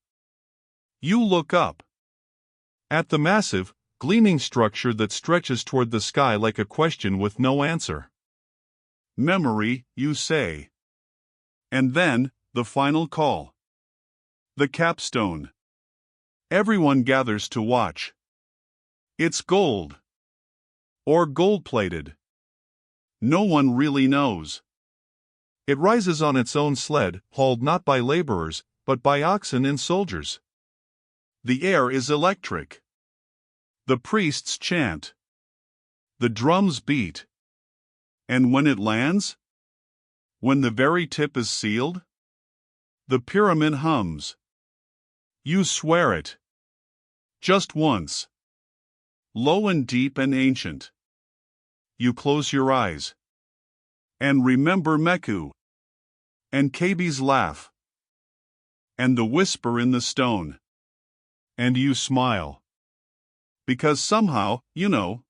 You look up. At the massive, gleaming structure that stretches toward the sky like a question with no answer. Memory, you say. And then, the final call. The capstone. Everyone gathers to watch. It's gold. Or gold-plated. No one really knows. It rises on its own sled, hauled not by laborers, but by oxen and soldiers. The air is electric. The priests chant. The drums beat. And when it lands? When the very tip is sealed? The pyramid hums. You swear it. Just once. Low and deep and ancient. You close your eyes. And remember Meku. And KB's laugh. And the whisper in the stone. And you smile. Because somehow, you know.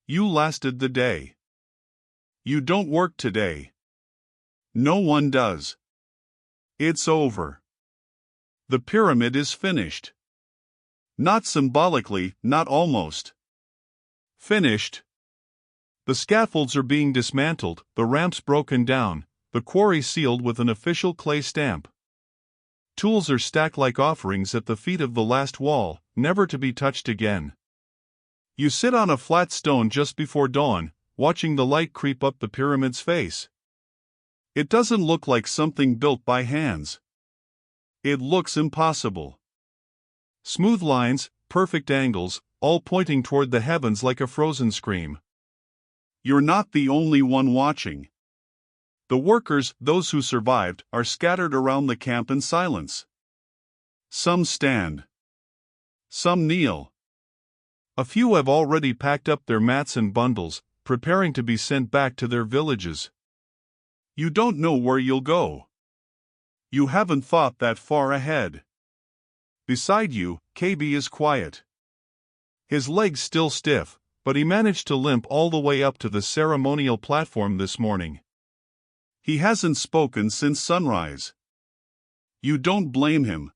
You lasted the day. You don't work today. No one does. It's over. The pyramid is finished. Not symbolically, not almost. Finished. The scaffolds are being dismantled, the ramps broken down, the quarry sealed with an official clay stamp. Tools are stacked like offerings at the feet of the last wall, never to be touched again. You sit on a flat stone just before dawn, watching the light creep up the pyramid's face. It doesn't look like something built by hands. It looks impossible. Smooth lines, perfect angles, all pointing toward the heavens like a frozen scream. You're not the only one watching. The workers, those who survived, are scattered around the camp in silence. Some stand. Some kneel. A few have already packed up their mats and bundles, preparing to be sent back to their villages. You don't know where you'll go. You haven't thought that far ahead. Beside you, KB is quiet. His legs still stiff, but he managed to limp all the way up to the ceremonial platform this morning. He hasn't spoken since sunrise. You don't blame him.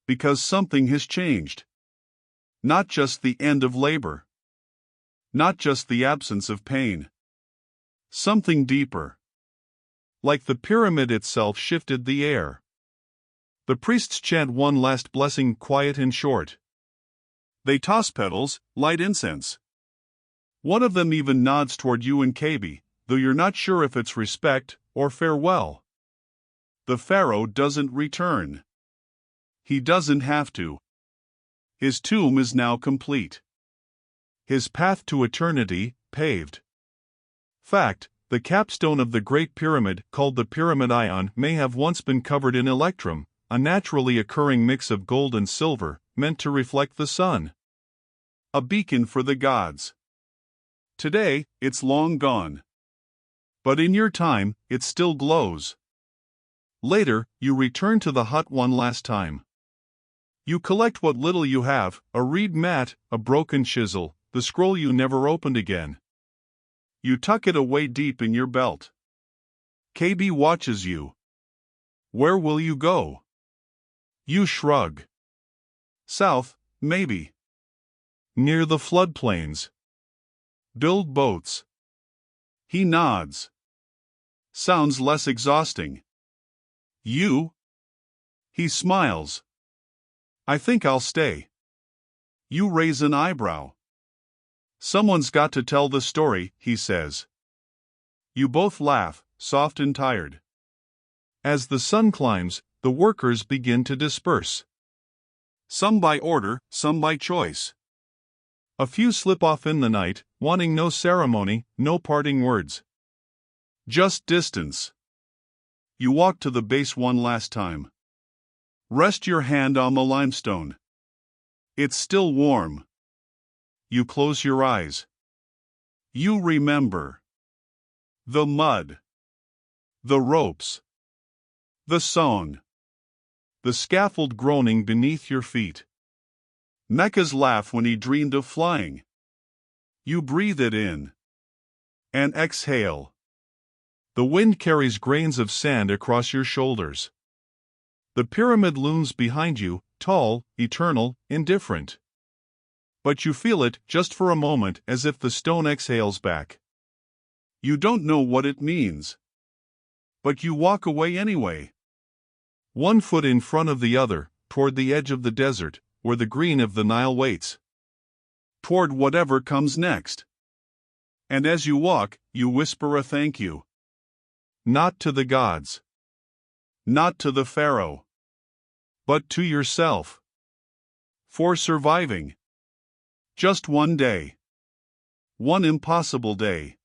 Because something has changed. Not just the end of labor. Not just the absence of pain. Something deeper. Like the pyramid itself shifted the air. The priests chant one last blessing, quiet and short. They toss petals, light incense. One of them even nods toward you and KB, though you're not sure if it's respect or farewell. The pharaoh doesn't return. He doesn't have to. His tomb is now complete. His path to eternity, paved. Fact, the capstone of the Great Pyramid, called the Pyramid Ion, may have once been covered in electrum, a naturally occurring mix of gold and silver, meant to reflect the sun. A beacon for the gods. Today, it's long gone. But in your time, it still glows. Later, you return to the hut one last time. You collect what little you have, a reed mat, a broken chisel, the scroll you never opened again. You tuck it away deep in your belt. KB watches you. Where will you go? You shrug. South, maybe. Near the floodplains. Build boats. He nods. Sounds less exhausting. You? He smiles. I think I'll stay. You raise an eyebrow. Someone's got to tell the story, he says. You both laugh, soft and tired. As the sun climbs, the workers begin to disperse. Some by order, some by choice. A few slip off in the night, wanting no ceremony, no parting words. Just distance. You walk to the base one last time. Rest your hand on the limestone. It's still warm. You close your eyes. You remember. The mud. The ropes. The song. The scaffold groaning beneath your feet. Mecca's laugh when he dreamed of flying. You breathe it in. And exhale. The wind carries grains of sand across your shoulders. The pyramid looms behind you, tall, eternal, indifferent. But you feel it just for a moment, as if the stone exhales back. You don't know what it means. But you walk away anyway. One foot in front of the other, toward the edge of the desert, where the green of the Nile waits. Toward whatever comes next. And as you walk, you whisper a thank you. Not to the gods. Not to the pharaoh. But to yourself. For surviving. Just one day. One impossible day.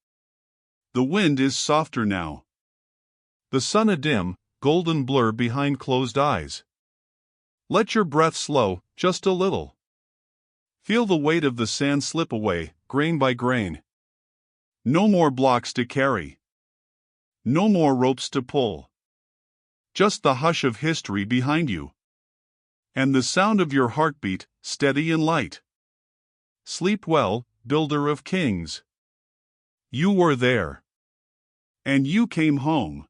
The wind is softer now. The sun a dim, golden blur behind closed eyes. Let your breath slow, just a little. Feel the weight of the sand slip away, grain by grain. No more blocks to carry. No more ropes to pull. Just the hush of history behind you. And the sound of your heartbeat, steady and light. Sleep well, builder of kings. You were there. And you came home.